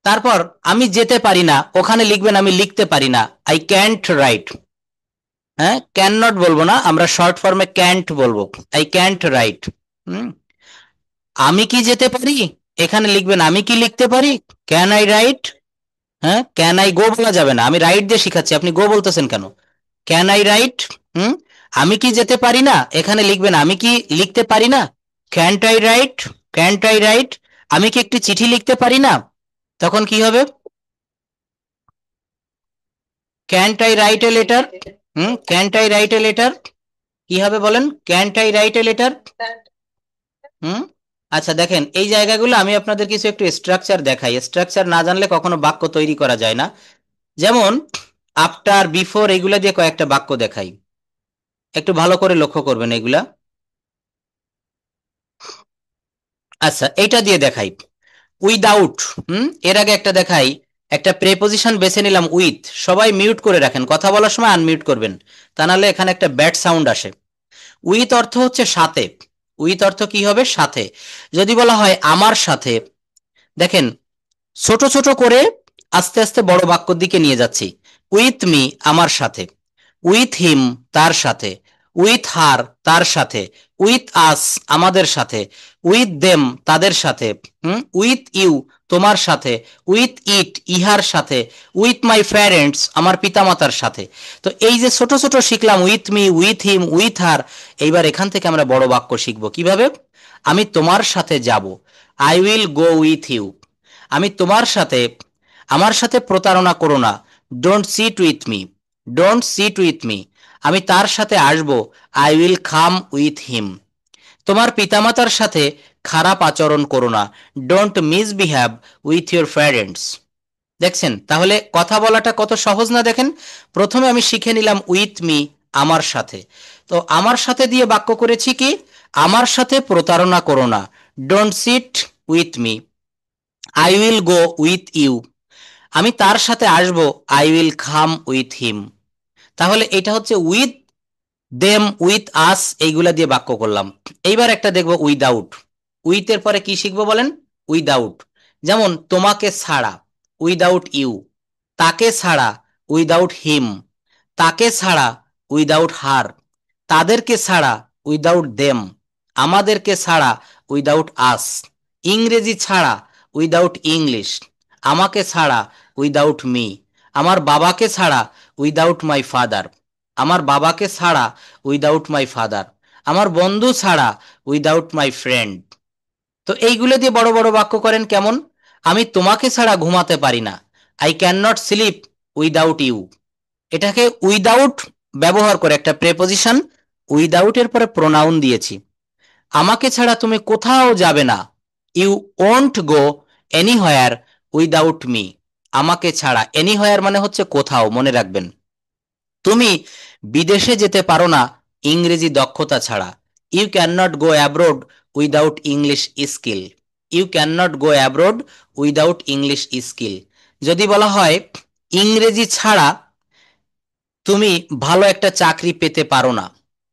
তারপর আমি যেতে পারি না, ওখানে লিখবেন আমি লিখতে পারি না, আই ক্যান্ট রাইট। হ্যাঁ, ক্যান নট বলবো না, আমরা শর্ট ফর্মে ক্যান্ট বলবো, আই ক্যান্ট রাইট। আমি কি যেতে পারি, এখানে লিখবেন আমি কি লিখতে পারি, ক্যান আই রাইট। হ্যাঁ, ক্যান আই গো বলা যাবে না, আমি রাইট দিয়ে শিখাচ্ছি, আপনি গো বলতেছেন কেন? Can I right. আমি কি যেতে পারি না, এখানে লিখবেন আমি কি লিখতে পারি না, can't I right. Can't I right. আমি কি একটি চিঠি লিখতে পারি না, তখন কি হবে? Can't I write a letter. Can't I write a letter. কি হবে বলেন? Can't I write a letter. হুম। আচ্ছা দেখেন, এই জায়গাগুলো আমি আপনাদের কিছু একটু স্ট্রাকচার দেখাই, স্ট্রাকচার না জানলে কখনো বাক্য তৈরি করা যায় না। যেমন আফটার, বিফোর, এগুলা দিয়ে কয়েকটা বাক্য দেখাই, একটু ভালো করে লক্ষ্য করবেন এগুলা। আচ্ছা, এইটা দিয়ে দেখাই উইদাউট। এর আগে একটা দেখাই, একটা প্রেপোজিশন বেছে নিলাম উইথ। সবাই মিউট করে রাখেন, কথা বলার সময় আনমিউট করবেন, তা নাহলে এখানে একটা ব্যাড সাউন্ড আসে। উইথ অর্থ হচ্ছে সাথে। উইথ অর্থ কি হবে? সাথে। যদি বলা হয় আমার সাথে, দেখেন ছোট ছোট করে আস্তে আস্তে বড় বাক্যর দিকে নিয়ে যাচ্ছি। উইথ মি, আমার সাথে। উইথ হিম, তার সাথে। উইথ হার, তার সাথে। উইথ আস, আমাদের সাথে। উইথ দেম, তাদের সাথে। উইথ ইউ, তোমার সাথে। উইথ ইট, ইহার সাথে। উইথ মাই প্যারেন্টস, আমার পিতামাতার সাথে। তো এই যে ছোট ছোট শিখলাম, with me, with him, with her, এইবার এখান থেকে আমরা বড় বাক্য শিখবো। কিভাবে? আমি তোমার সাথে যাব, I will go with you. আমি তোমার সাথে, আমার সাথে প্রতারণা করো না, don't cheat with me. Don't cheat with me. আমি তার সাথে আসব, I will come with him. তোমার পিতামাতার সাথে খারাপ আচরণ করো না, don't misbehave with your parents. দেখছেন তাহলে কথা বলাটা কত সহজ না? দেখেন, প্রথমে আমি শিখে নিলাম উইথ মি, আমার সাথে। তো আমার সাথে দিয়ে বাক্য করেছি কি? আমার সাথে প্রতারণা করো না, don't cheat with me. I will go with you, আমি তার সাথে আসব, I will come with him. তাহলে এটা হচ্ছে উইথ দেম, উইথ আস, এইগুলা দিয়ে বাক্য করলাম। এইবার একটা দেখবো উইদাউট। উইথের পরে কি শিখবো বলেন? উইদাউট। যেমন তোমাকে ছাড়া, উইদাউট ইউ। তাকে ছাড়া, উইদাউট হিম। তাকে ছাড়া, উইদাউট হার। তাদেরকে ছাড়া, উইদাউট দেম। আমাদেরকে ছাড়া, উইদাউট আস। ইংরেজি ছাড়া, উইদাউট ইংলিশ, আমাকে ছাড়া উইদাউট মি, আমার বাবাকে ছাড়া উইদাউট মাই ফাদার, আমার বাবাকে ছাড়া উইদাউট মাই ফাদার, আমার বন্ধু ছাড়া উইদাউট মাই ফ্রেন্ড। তো এইগুলো দিয়ে বড় বড় বাক্য করেন কেমন? আমি তোমাকে ছাড়া ঘুমাতে পারি না, I can not sleep without you. এটাকে উইদাউট ব্যবহার করে একটা প্রেপোজিশন উইদাউট এর পরে প্রোনাউন দিয়েছি। আমাকে ছাড়া তুমি কোথাও যাবে না, you won't go anywhere without me. আমাকে ছাড়া, এনিহোয়ার মানে হচ্ছে কোথাও, মনে রাখবেন। তুমি বিদেশে যেতে পারো না ইংরেজি দক্ষতা ছাড়া, you can not go abroad without English skill, you can not go abroad without English skill. যদি বলা হয় ইংরেজি ছাড়া তুমি ভালো একটা চাকরি পেতে পারো না,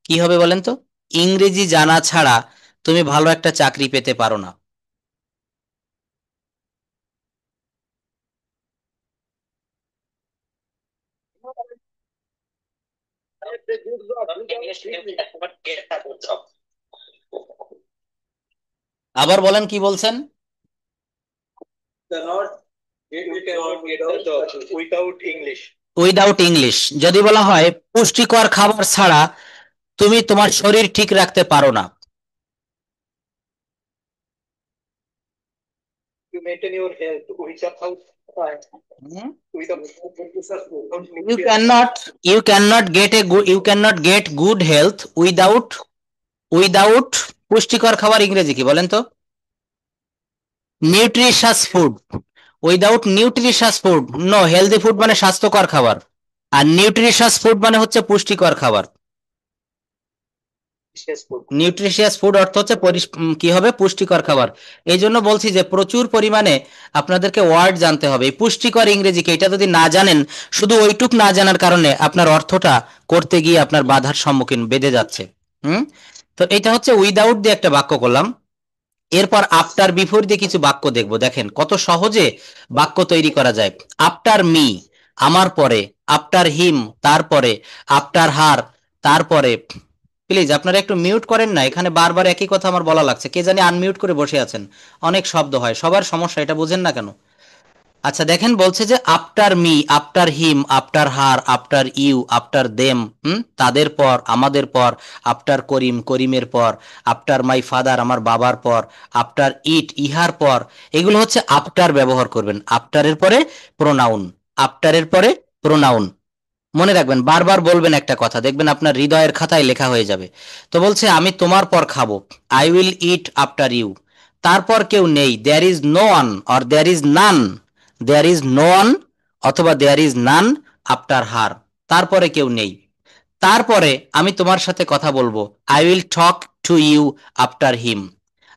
কি হবে বলেন তো? ইংরেজি জানা ছাড়া তুমি ভালো একটা চাকরি পেতে পারো না। আবার বলেন, কি বলছেন? Without English. যদি বলা হয় পুষ্টিকর খাবার ছাড়া তুমি তোমার শরীর ঠিক রাখতে পারো না, you cannot get good health without পুষ্টিকর খাবার ইংরেজি কি বলেন তো? Nutritious food. Without nutritious food, no, healthy food মানে স্বাস্থ্যকর খাবার, আর নিউট্রিশাস ফুড মানে হচ্ছে পুষ্টিকর খাবার। নিউট্রিশিয়াস ফুড অর্থ হচ্ছে কি হবে, পুষ্টিকর খাবার। এই জন্য বলছি যে প্রচুর পরিমাণে আপনাদেরকে ওয়ার্ড জানতে হবে। এই পুষ্টিকর ইংরেজিকে এটা যদি না জানেন, শুধু ওইটুক না জানার কারণে আপনার অর্থটা করতে গিয়ে আপনার বাধার সম্মুখীন বেঁধে যাচ্ছে। তো এটা হচ্ছে উইদাউট দিয়ে একটা বাক্য করলাম। এরপর আফটার বিফোর দিয়ে কিছু বাক্য দেখবো। দেখেন কত সহজে বাক্য তৈরি করা যায়। আফটার মি, আমার পরে, আফটার হিম, তারপরে, আফটার হার, তারপরে। প্লিজ আপনারা একটু মিউট করেন না, এখানে বারবার একই কথা আমার বলা লাগছে, কে জানি আনমিউট করে বসে আছেন, অনেক শব্দ হয়, সবার সমস্যা, এটা বোঝেন না কেন? আচ্ছা দেখেন, বলছে যে after me, after him, after her, after you, after them, তাদের পর, আমাদের পর, আফটার করিম, করিমের পর, আফটার মাই ফাদার, আমার বাবার পর, আফটার ইট, ইহার পর। এগুলো হচ্ছে আফটার ব্যবহার করবেন, আফটারের পরে প্রোনাউন, আফটারের পরে প্রোনাউন। মনে রাখবেন, বারবার বলবেন একটা কথা, দেখবেন আপনার হৃদয়ের খাতায় লেখা হয়ে যাবে। তো বলছে আমি তোমার পর খাবো, I will eat after you. তারপর কেউ নেই, there is no one or there is none, there is no one অথবা there is naan after her, তারপরে কেউ নেই। তারপরে আমি তোমার সাথে কথা বলবো, I will talk to you after him.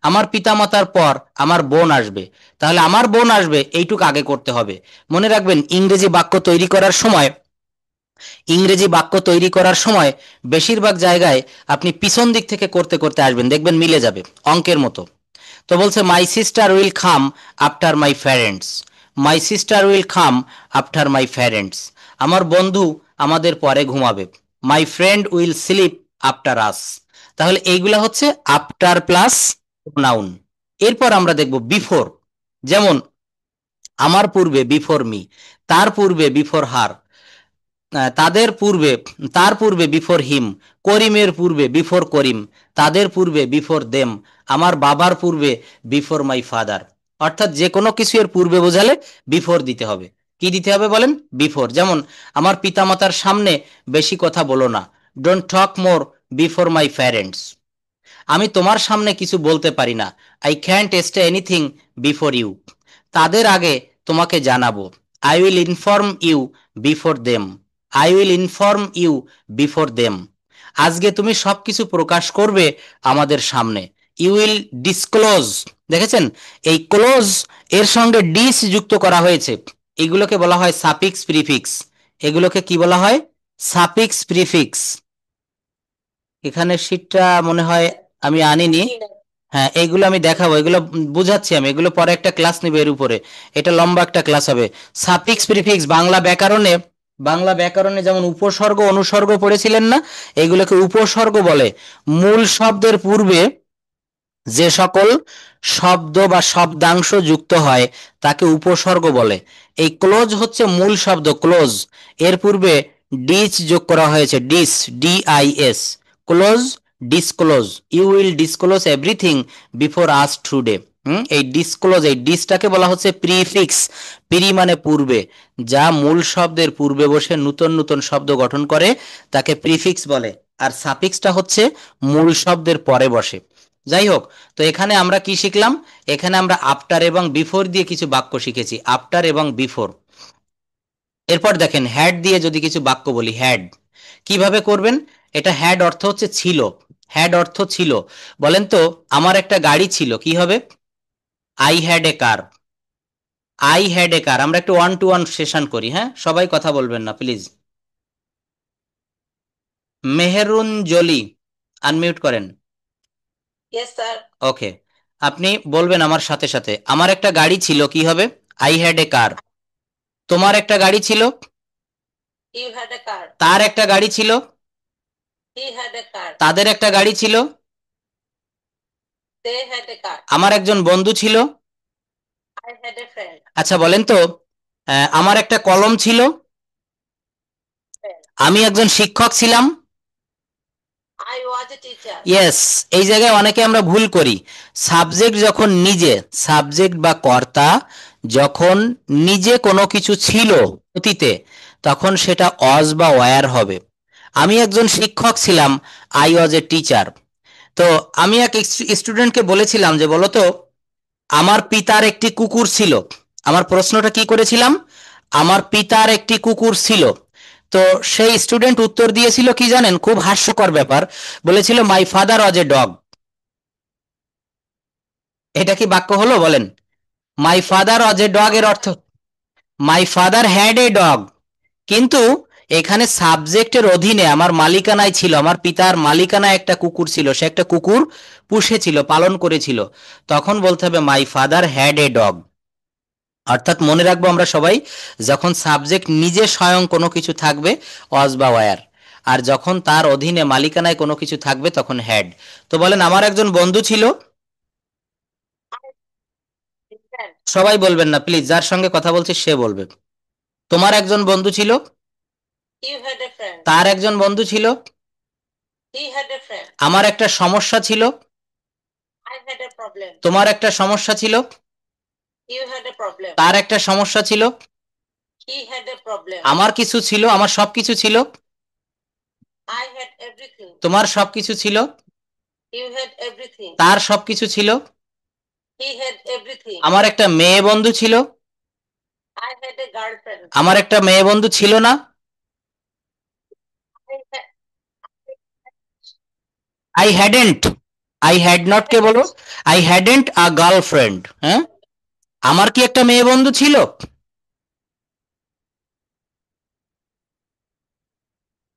আমার পিতামাতার পর আমার বোন আসবে, তাহলে আমার বোন আসবে এইটুক আগে করতে হবে। মনে রাখবেন, ইংরেজি বাক্য তৈরি করার সময়, ইংরেজি বাক্য তৈরি করার সময় বেশিরভাগ জায়গায় আপনি পিছন দিক থেকে করতে করতে আসবেন, দেখবেন মিলে যাবে অঙ্কের মতো। তো বলছে my sister will come after my parents, my sister will come after my parents. আমার বন্ধু আমাদের পরে ঘুমাবে, my friend will sleep after us. তাহলে এইগুলা হচ্ছে আফটার প্লাস নাউন। এরপর আমরা দেখব বিফোর, যেমন আমার পূর্বে, বিফোর মি, তার পূর্বে, বিফোর হার, তাদের পূর্বে, তার পূর্বে, বিফোর হিম, করিমের পূর্বে, বিফোর করিম, তাদের পূর্বে, বিফোর দেম, আমার বাবার পূর্বে, বিফোর মাই ফাদার। অর্থাৎ যে কোনো কিছু এর পূর্বে বোঝালে বিফোর দিতে হবে। কি দিতে হবে বলেন? বিফোর। যেমন আমার পিতামাতার সামনে বেশি কথা বলো না, don't talk more before my parents. আমি তোমার সামনে কিছু বলতে পারি না, I can't say anything before you. তাদের আগে তোমাকে জানাবো, I will inform you before them, I will inform you before them. আজকে তুমি সবকিছু প্রকাশ করবে আমাদের সামনে, ইউ উইল ডিসক্লোজ। দেখেছেন, এই ক্লোজ এর সঙ্গে ডিস যুক্ত করা হয়েছে, এগুলোকে বলা হয় সাফিক্স প্রিফিক্স। এগুলোকে কি বলা হয়? Suffix prefix. এখানে শীটটা মনে হয় আমি আনিনি। হ্যাঁ, এইগুলো আমি দেখাবো, এগুলো বুঝাচ্ছি আমি, এগুলো পরে একটা ক্লাস নিবে এর উপরে, এটা লম্বা একটা ক্লাস হবে। সাফিক্স প্রিফিক্স বাংলা ব্যাকরণে, বাংলা ব্যাকরণে যেমন উপসর্গ অনুসর্গ পড়েছিলেন না, এগুলোকে উপসর্গ বলে। মূল শব্দের পূর্বে যে সকল শব্দ বা শব্দাংশ যুক্ত হয় তাকে উপসর্গ বলে। এই ক্লোজ হচ্ছে মূল শব্দ ক্লোজ, এর পূর্বে ডিস যোগ করা হয়েছে, dis, D I S, close, disclose, you will disclose everything before us today. এই ডিসক্লোজ, এই ডিসটাকে বলা হচ্ছে প্রিফিক্স। প্রি মানে পূর্বে, যা মূল শব্দের পূর্বে বসে নতুন নতুন শব্দ গঠন করে তাকে প্রিফিক্স বলে, আর সাফিক্সটা হচ্ছে মূল শব্দের পরে বসে। যাই হোক, তো এখানে আমরা কি শিখলাম? এখানে আমরা আফটার এবং বিফোর দিয়ে কিছু বাক্য শিখেছি, আফটার এবং বিফোর। এরপর দেখেন হ্যাড দিয়ে যদি কিছু বাক্য বলি, হ্যাড কিভাবে করবেন? এটা হ্যাড অর্থ হচ্ছে ছিল, হ্যাড অর্থ ছিল। বলেন তো, আমার একটা গাড়ি ছিল, কি হবে? I had a car, I had a car. আমরা একটু ওয়ান টু ওয়ান সেশন করি, হ্যাঁ? সবাই কথা বলবেন না প্লিজ। মেহেরুন জলি, আনমিউট করেন। Yes sir. ওকে, আপনি বলবেন আমার সাথে সাথে, আমার একটা গাড়ি ছিল, কি হবে? আই হ্যাড এ কার। তোমার একটা গাড়ি ছিল, ইউ হ্যাড এ কার। তার একটা গাড়ি ছিল, হি হ্যাড এ কার। তাদের একটা গাড়ি ছিল, দে হ্যাড এ কার। আমার একজন বন্ধু ছিল। I had a friend. আচ্ছা বলেন তো, আমার একটা কলম ছিল, আমি একজন শিক্ষক ছিলাম। I was a teacher. Yes, এই জায়গায় অনেকে আমরা ভুল করি। সাবজেক্ট যখন নিজে, সাবজেক্ট বা কর্তা যখন নিজে কোনো কিছু ছিল অতীতে, তখন সেটা অজ বা ওয়ার হবে। আমি একজন শিক্ষক ছিলাম, আই ওয়াজ এ টিচার। তো আমি এক স্টুডেন্টকে বলেছিলাম যে বলো তো, আমার পিতার একটি কুকুর ছিল। আমার প্রশ্নটা কি করেছিলাম? আমার পিতার একটি কুকুর ছিল। তো সেই স্টুডেন্ট উত্তর দিয়েছিল কি জানেন? খুব হাস্যকর ব্যাপার, বলেছিল my father was a dog. এটা কি বাক্য হলো বলেন? My father was a dog এর অর্থ my father had a dog, কিন্তু এখানে সাবজেক্টের অধীনে আমার মালিকানায় ছিল, আমার পিতার মালিকানায় একটা কুকুর ছিল, সে একটা কুকুর পুষেছিল, পালন করেছিল, তখন বলতে হবে my father had a dog. অর্থাৎ মনে রাখবো আমরা সবাই, যখন সাবজেক্ট নিজে স্বয়ং কোনো কিছু থাকবে ওয়াজ বা ওয়্যার, আর যখন তার অধীনে মালিকানায় কোনো কিছু থাকবে তখন হ্যাড। তো বলেন, আমার একজন বন্ধু ছিল। সবাই বলবেন না প্লিজ, যার সঙ্গে কথা বলছি সে বলবে। তোমার একজন বন্ধু ছিল, You had a friend. তার একজন বন্ধু ছিল, He had a friend. আমার একটা সমস্যা ছিল, I had a problem. তোমার একটা সমস্যা ছিল, You had a problem. তার একটা সমস্যা ছিল, He had a problem. আমার কিছু ছিল, আমার সবকিছু ছিল, I had everything. তোমার সবকিছু ছিল, You had everything. তার সবকিছু ছিল, He had everything. আমার একটা মেয়ে বন্ধু ছিল, I had a girlfriend. আমার একটা মেয়ে বন্ধু ছিল না, I had, I hadn't, I had not কে বলো, আই হ্যাডেন্ট আ গার্লফ্রেন্ড। হ্যাঁ, আমার কি একটা মেয়ে বন্ধু ছিল?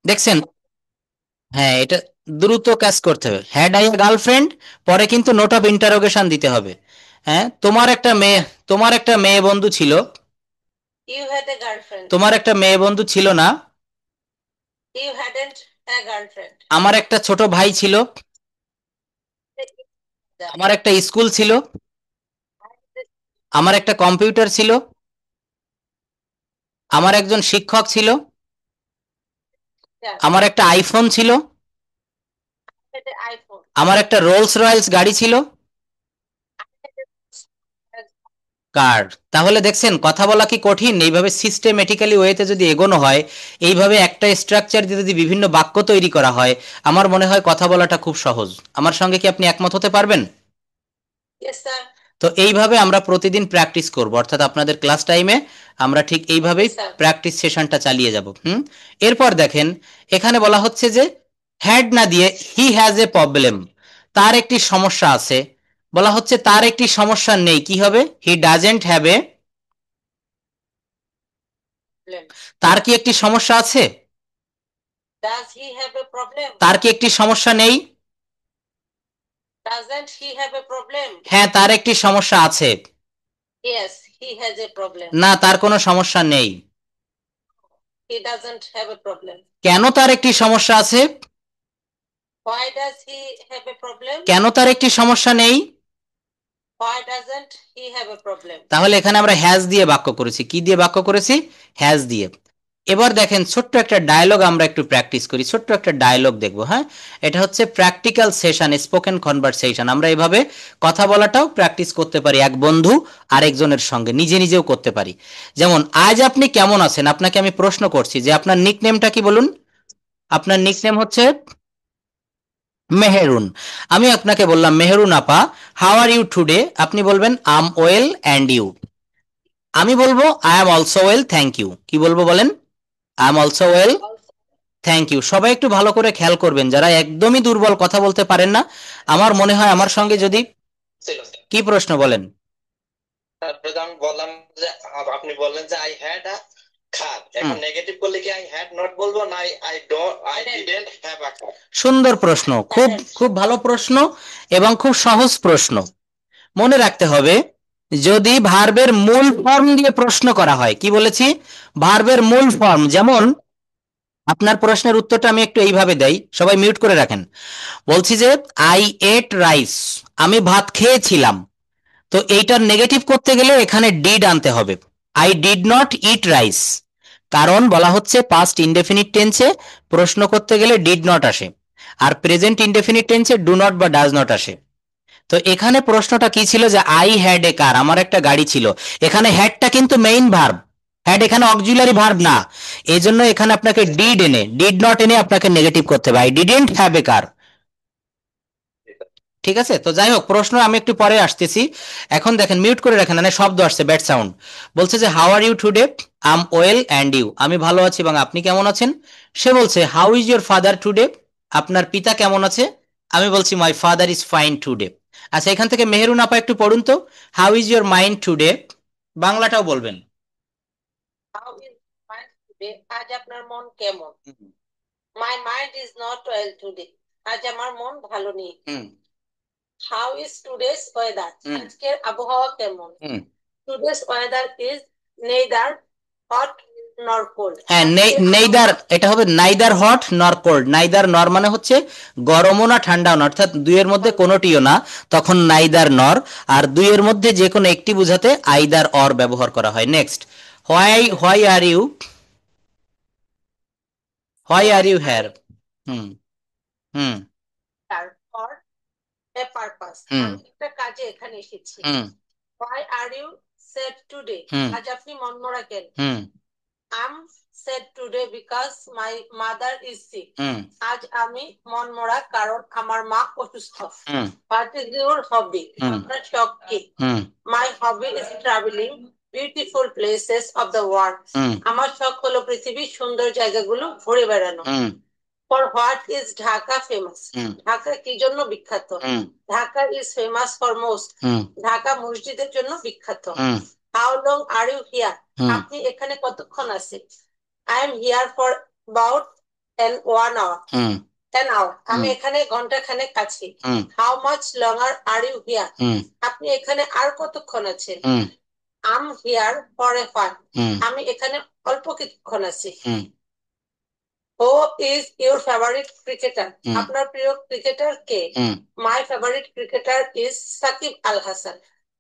দেখছেন? হ্যাঁ, এটা দ্রুত ক্যাচ করতে হবে। হ্যাড আই গার্লফ্রেন্ড, পরে কিন্তু নোট অফ ইন্টারোগেশন দিতে হবে। হ্যাঁ, তোমার একটা মেয়ে বন্ধু ছিল, you had a girlfriend. তোমার একটা মেয়ে বন্ধু ছিল না, You hadn't a girlfriend. আমার একটা ছোট ভাই ছিল, আমার একটা স্কুল ছিল, আমার একটা কম্পিউটার ছিল, আমার একজন শিক্ষক ছিল, Yeah. আমার একটা আইফোন ছিল, I had an iPhone. আমার একটা রোলস রয়েলস গাড়ি ছিল, কার। তাহলে দেখছেন, কথা বলা কি কঠিন? এইভাবে সিস্টেমেটিক্যালি ওয়েতে যদি এগোনো হয়, এইভাবে একটা স্ট্রাকচার দিয়ে যদি বিভিন্ন বাক্য তৈরি করা হয়, আমার মনে হয় কথা বলাটা খুব সহজ। আমার সঙ্গে কি আপনি একমত হতে পারবেন? Yes, sir. তো এইভাবে আমরা প্রতিদিন প্র্যাকটিস করব, অর্থাৎ আপনাদের ক্লাস টাইমে আমরা ঠিক এইভাবেই Yes, sir. প্র্যাকটিস সেশনটা চালিয়ে যাব। এরপর দেখেন, এখানে বলা হচ্ছে যে হ্যাড না দিয়ে হি হ্যাজ এ প্রবলেম, তার একটি সমস্যা আছে। বলা হচ্ছে তার একটি সমস্যা নেই, কি হবে? He doesn't have a. Problem. তার কি একটি সমস্যা আছে? Does he have a problem? তার কি একটি সমস্যা নেই? Doesn't he have a problem? হ্যাঁ, তার একটি সমস্যা আছে। Yes, he has a problem. না, তার কোনো সমস্যা নেই। He doesn't have a problem. কেন তার একটি সমস্যা আছে? Why does he have a problem? কেন তার একটি সমস্যা নেই? Why doesn't he have a problem? তাহলে এখানে আমরা হ্যাজ দিয়ে বাক্য করেছি। কি দিয়ে বাক্য করেছি? হ্যাজ দিয়ে। এবার দেখেন ছোট্ট একটা ডায়লগ আমরা একটু প্র্যাকটিস করি, ছোট্ট একটা ডায়লগ দেখবো। হ্যাঁ, এটা হচ্ছে প্র্যাকটিক্যাল সেশন, স্পোকেন কনভারসেশন। আমরা এভাবে কথা বলাটাও প্র্যাকটিস করতে পারি, এক বন্ধু আরেকজনের সঙ্গে, নিজে নিজেও করতে পারি। যেমন আজ আপনি কেমন আছেন, আপনাকে আমি প্রশ্ন করছি যে আপনার নিকনেমটা কি বলুন। আপনার নিকনেম হচ্ছে মেহেরুন। আমি আপনাকে বললাম মেহেরুন আপা, হাউ আর ইউ টুডে? আপনি বলবেন I am well and you. আমি বলবো I am also well thank you. কি বলবো বলেন? I am also well thank you. সবাই একটু ভালো করে খেয়াল করবেন, যারা একদমই দুর্বল, কথা বলতে পারেন না, আমার মনে হয় আমার সঙ্গে যদি কি প্রশ্ন বলেন। আমি বললাম যে আপনি বললেন যে আই হ্যাড আ কার, এখন নেগেটিভ করলে কি আই হ্যাড নট বলবো না আই ডিডন্ট হ্যাভ আ কার? সুন্দর প্রশ্ন, খুব খুব ভালো প্রশ্ন এবং খুব সহজ প্রশ্ন। মনে রাখতে হবে, যদি ভার্বের মূল ফর্ম দিয়ে প্রশ্ন করা হয়, কি বলেছি? ভার্বের মূল ফর্ম। যেমন আপনার প্রশ্নের উত্তরটা আমি একটু এইভাবে দেই, সবাই মিউট করে রাখেন। বলছি যে আই এট রাইস, আমি ভাত খেয়েছিলাম। তো এইটার নেগেটিভ করতে গেলে এখানে ডিড আনতে হবে। I did not eat rice, কারণ বলা হচ্ছে পাস্ট ইনডেফিনিট টেন্সে প্রশ্ন করতে গেলে ডিড নট আসে, আর প্রেজেন্ট ইনডেফিনিট টেন্সে ডু নট বা ডাজ নট আসে। তো এখানে প্রশ্নটা কি ছিল যে আই হ্যাড এ কার, আমার একটা গাড়ি ছিল। এখানে হ্যাডটা কিন্তু মেইন ভার্ব, হ্যাড এখানে অক্সিলারি ভার্ব না। এই জন্য এখানে আপনাকে ডিড এনে, ডিড নট এনে আপনাকে নেগেটিভ করতে হবে, আই ডিডন্ট হ্যাভ এ কার। ঠিক আছে? তো যাই হোক, প্রশ্ন আমি একটু পরে আসতেছি। এখন দেখেন, মিউট করে রাখেন, মানে শব্দ আসছে, ব্যাড সাউন্ড। বলছে যে how are you today? I am well and you? আমি ভালো আছি এবং আপনি কেমন আছেন? সে বলছে how is your father today? আপনার পিতা কেমন আছে? আমি বলছি my father is fine today. আচ্ছা, এখান থেকে মেহেরুন আপা একটু পড়ুন তো, how is your mind today? বাংলাটাও বলবেন। How is mind today? আজ আপনার মন কেমন? My mind is not well today. আজ আমার মন ভালো নেই। How is today's weather? আজকের আবহাওয়া কেমন? Today's weather is neither hot nor cold. হ্যাঁ, নেইদার, এটা হবে নাইদার হট নর কোল্ড। নাইদার নর মানে হচ্ছে গরমও না ঠান্ডাও না, অর্থাৎ দুইয়ের মধ্যে কোনোটিও না, তখন নাইদার নর। আর দুইয়ের মধ্যে যে কোনো একটি বোঝাতে আইদার অর ব্যবহার করা হয়। Next, why are you? Why are you here? Hmm hmm For a purpose. আমি একটা কাজে এখানে এসেছি। Why are you sad today? আজ আপনি মনমরা কেন? I'm sad today because my mother is sick. আজ আমি মনমরা কারণ আমার মা অসুস্থ। What is your hobby? আপনার শখ কি? My hobby is traveling beautiful places of the world. আমার শখ হলো পৃথিবীর সুন্দর জায়গাগুলো ঘুরে বেড়ানো। For what is Dhaka famous? Dhaka কি জন্য বিখ্যাত? Dhaka is famous for mosque. Dhaka মসজিদের জন্য বিখ্যাত। How long are you here? আপনি এখানে কতক্ষণ আছেন? I am here for about an hour. আমি এখানে ঘন্টা খানেক আছি। How much longer are you here? আপনি এখানে আর কতক্ষণ আছেন? I'm here for a while. আমি এখানে অল্প কিছুক্ষণ আছি। Who is your favorite cricketer? আপনার প্রিয় ক্রিকেটার কে? My favorite cricketer is Shakib Al Hasan.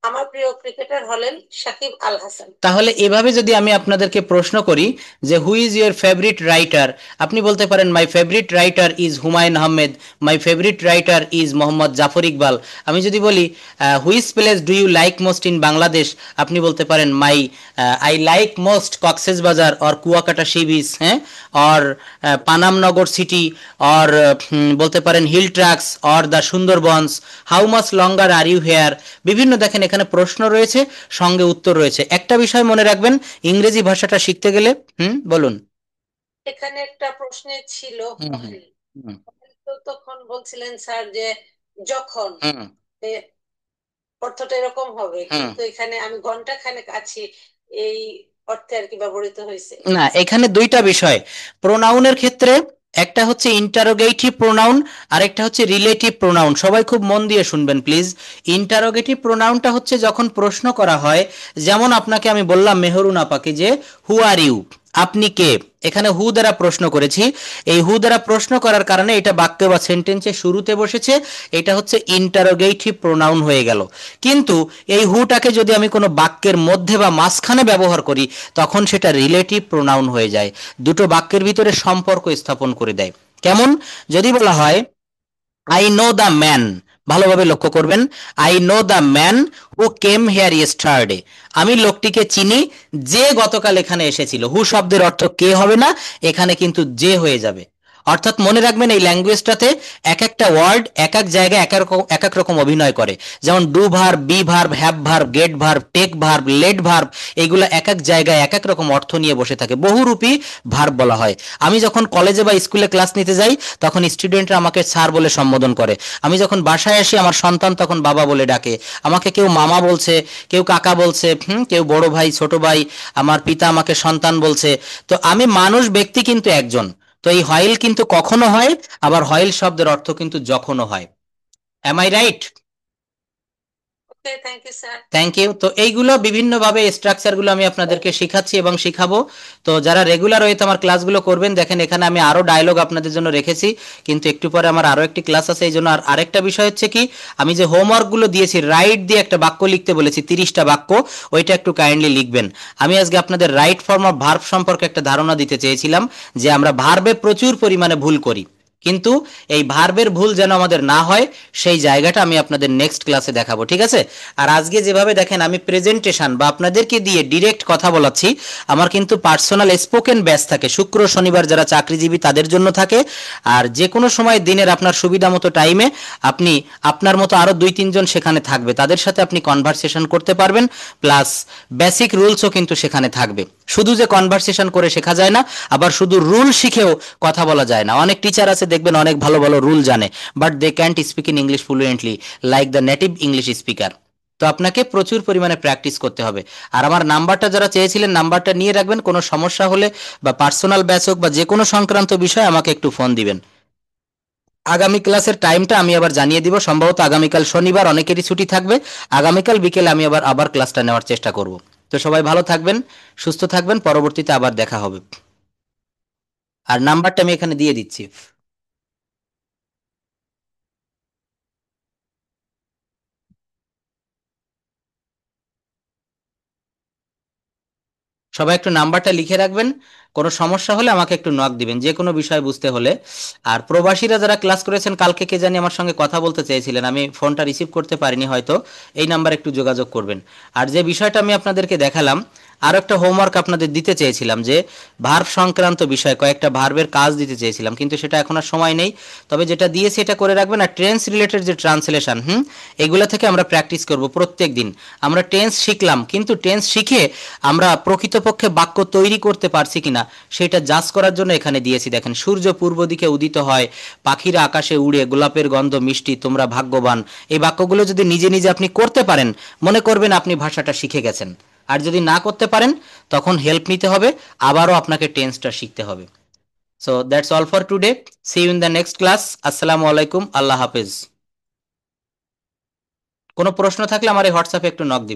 আমার প্রিয় ক্রিকেটার হলেন সাকিব আল হাসান। তাহলে এভাবে যদি আমি আপনাদেরকে প্রশ্ন করি যে who is your favourite writer, আপনি বলতে পারেন my favourite writer is Humayun Ahmed, my favourite writer is Mohammad Zafar Iqbal. আমি যদি বলি which place do you like most in Bangladesh, আপনি বলতে পারেন I like most Cox's Bazar or Kuakata sea beach, হ্যাঁ, অর পানামনগর সিটি, অর বলতে পারেন hill tracts or the Sundarbans. How much longer are you here? বিভিন্ন দেখেন এখানে প্রশ্ন রয়েছে, সঙ্গে উত্তর রয়েছে। একটা বিষয় মনে রাখবেন, ইংরেজি ভাষাটা শিখতে গেলে বলুন। এখানে একটা প্রশ্ন ছিল, তো তখন বলছিলেন স্যার যে যখন, অর্থটা এরকম হবে, কিন্তু এখানে আমি ঘন্টা খানেক আছি, এই অর্থে আর কি ব্যবহৃত হয়েছে না। এখানে দুইটা বিষয় প্রোনাউনের ক্ষেত্রে, একটা হচ্ছে ইন্টারোগেটিভ প্রোনাউন আর একটা হচ্ছে রিলেটিভ প্রোনাউন। সবাই খুব মন দিয়ে শুনবেন প্লিজ। ইন্টারোগেটিভ প্রোনাউনটা হচ্ছে যখন প্রশ্ন করা হয়, যেমন আপনাকে আমি বললাম মেহরুন আপাকে যে হু আর ইউ, আপনি কে, এখানে হু দ্বারা প্রশ্ন করেছি। এই হু দ্বারা প্রশ্ন করার কারণে এটা বাক্য বা সেন্টেন্সের শুরুতে বসেছে, এটা হচ্ছে ইন্টারোগেটিভ প্রোনাউন হয়ে গেল। কিন্তু এই হুটাকে যদি আমি কোনো বাক্যের মধ্যে বা মাঝখানে ব্যবহার করি তখন সেটা রিলেটিভ প্রোনাউন হয়ে যায়, দুটো বাক্যের ভিতরে সম্পর্ক স্থাপন করে দেয়। কেমন? যদি বলা হয় আই নো দ্য ম্যান, ভালোভাবে লক্ষ্য করবেন, I know the man who came here yesterday, আমি লোকটিকে চিনি যে গতকাল এখানে এসেছিল। হু শব্দের অর্থ কে হবে না, এখানে কিন্তু যে হয়ে যাবে। অর্থাৎ মনে রাখবেন এই ল্যাঙ্গুয়েজটাতে এক একটা ওয়ার্ড এক এক জায়গায় এক এক রকম অভিনয় করে। যেমন do verb, be verb, have verb, get verb, take verb, let verb, এগুলো এক এক জায়গায় এক এক রকম অর্থ নিয়ে বসে থাকে, বহুরূপী ভার্ব বলা হয়। আমি যখন কলেজে বা স্কুলে ক্লাস নিতে যাই তখন স্টুডেন্টরা আমাকে স্যার বলে সম্বোধন করে। আমি যখন বাসায় আসি আমার সন্তান তখন বাবা বলে ডাকে, আমাকে কেউ মামা বলছে, কেউ কাকা বলছে, কেউ বড় ভাই, ছোট ভাই, আমার পিতা আমাকে সন্তান বলছে। তো আমি মানুষ, ব্যক্তি কিন্তু একজন। তো এই হইল কিন্তু কখনো হয়, আবার হইল শব্দের অর্থ কিন্তু যখনও হয়। Am I right? Thank you. তো এইগুলো বিভিন্নভাবে স্ট্রাকচারগুলো আমি আপনাদেরকে শেখাচ্ছি এবং শিখাবো। তো যারা রেগুলার হয়তো আমার ক্লাসগুলো করবেন, দেখেন এখানে আমি আরো ডায়লগ আপনাদের জন্য রেখেছি, কিন্তু একটু পরে আমার আরো একটি ক্লাস আছে, এই জন্য আরেকটা বিষয় হচ্ছে কি, আমি যে হোমওয়ার্কগুলো দিয়েছি রাইট দিয়ে একটা বাক্য লিখতে বলেছি 30টা বাক্য, ওইটা একটু কাইন্ডলি লিখবেন। আমি আজকে আপনাদের রাইট ফর্ম অফ ভার্ব সম্পর্কে একটা ধারণা দিতে চেয়েছিলাম, যে আমরা ভার্বে প্রচুর পরিমাণে ভুল করি, কিন্তু এই ভার্বের ভুল যেন আমাদের না হয় সেই জায়গাটা আমি আপনাদের নেক্সট ক্লাসে দেখাবো, ঠিক আছে? আর আজকে যেভাবে দেখেন আমি প্রেজেন্টেশন বা আপনাদেরকে দিয়ে ডিরেক্ট কথা বলাচ্ছি, আমার কিন্তু পার্সোনাল স্পোকেন ব্যাচ থাকে শুক্র শনিবার, যারা চাকরিজীবী তাদের জন্য থাকে। আর যে কোনো সময় দিনের আপনার সুবিধা মতো টাইমে আপনি আপনার মতো আরও 2-3 জন সেখানে থাকবে, তাদের সাথে আপনি কনভারসেশন করতে পারবেন, প্লাস বেসিক রুলসও কিন্তু সেখানে থাকবে। শুধু যে কনভারসেশন করে শেখা যায় না, আবার শুধু রুল শিখেও কথা বলা যায় না। অনেক টিচার আছে দেখবেন অনেক ভালো ভালো রুল জানে, but they can't speak in English fluently like the native English speaker. তো আপনাকে প্রচুর পরিমাণে প্র্যাকটিস করতে হবে। আর আমার নাম্বারটা যারা চেয়েছিলেন, নাম্বারটা নিয়ে রাখবেন, কোনো সমস্যা হলে বা পার্সোনাল ব্যাচ হোক বা যে কোনো সংক্রান্ত বিষয়ে আমাকে একটু ফোন দিবেন। আগামী ক্লাসের টাইমটা আমি আবার জানিয়ে দিব, সম্ভবত আগামীকাল শনিবার, অনেকেরই ছুটি থাকবে। আগামীকাল বিকেলে আমি আবার ক্লাসটা নেওয়ার চেষ্টা করব। তো সবাই ভালো থাকবেন, সুস্থ থাকবেন, পরবর্তীতে আবার দেখা হবে। আর নাম্বারটা আমি এখানে দিয়ে দিচ্ছি। সবাই একটু নাম্বারটা লিখে রাখবেন, কোনো সমস্যা হলে আমাকে একটু নক দিবেন যে কোনো বিষয় বুঝতে হলে। আর প্রবাসীরা যারা ক্লাস করেছেন কালকে, কে জানি আমার সঙ্গে কথা বলতে চেয়েছিলেন, আমি ফোনটা রিসিভ করতে পারিনি, হয়তো এই নাম্বারে একটু যোগাযোগ করবেন। আর যে বিষয়টা আমি আপনাদেরকে দেখালাম, আরও একটা হোমওয়ার্ক আপনাদের দিতে চেয়েছিলাম, যে ভার্ব সংক্রান্ত বিষয় কয়েকটা ভার্বের কাজ দিতে চেয়েছিলাম, কিন্তু সেটা এখন আর সময় নেই। তবে যেটা দিয়েছি এটা করে রাখবেন। আর টেন্স রিলেটেড যে ট্রান্সলেশন, এগুলো থেকে আমরা প্র্যাকটিস করব প্রত্যেক দিন। আমরা টেন্স শিখলাম, কিন্তু টেন্স শিখে আমরা প্রকৃতপক্ষে বাক্য তৈরি করতে পারছি কিনা সেটা জাজ করার জন্য এখানে দিয়েছি। দেখেন, সূর্য পূর্ব দিকে উদিত হয়, পাখিরা আকাশে উড়ে, গোলাপের গন্ধ মিষ্টি, তোমরা ভাগ্যবান। এই বাক্যগুলো যদি নিজে নিজে আপনি করতে পারেন, মনে করবেন আপনি ভাষাটা শিখে গেছেন। আর যদি না করতে পারেন তখন হেল্প নিতে হবে, আবারও আপনাকে টেন্সটা শিখতে হবে। So that's all for today, see you in the next class. আসসালামু আলাইকুম, আল্লাহ হাফেজ। কোনো প্রশ্ন থাকলে আমার এই হোয়াটসঅ্যাপে একটু নক দিবেন।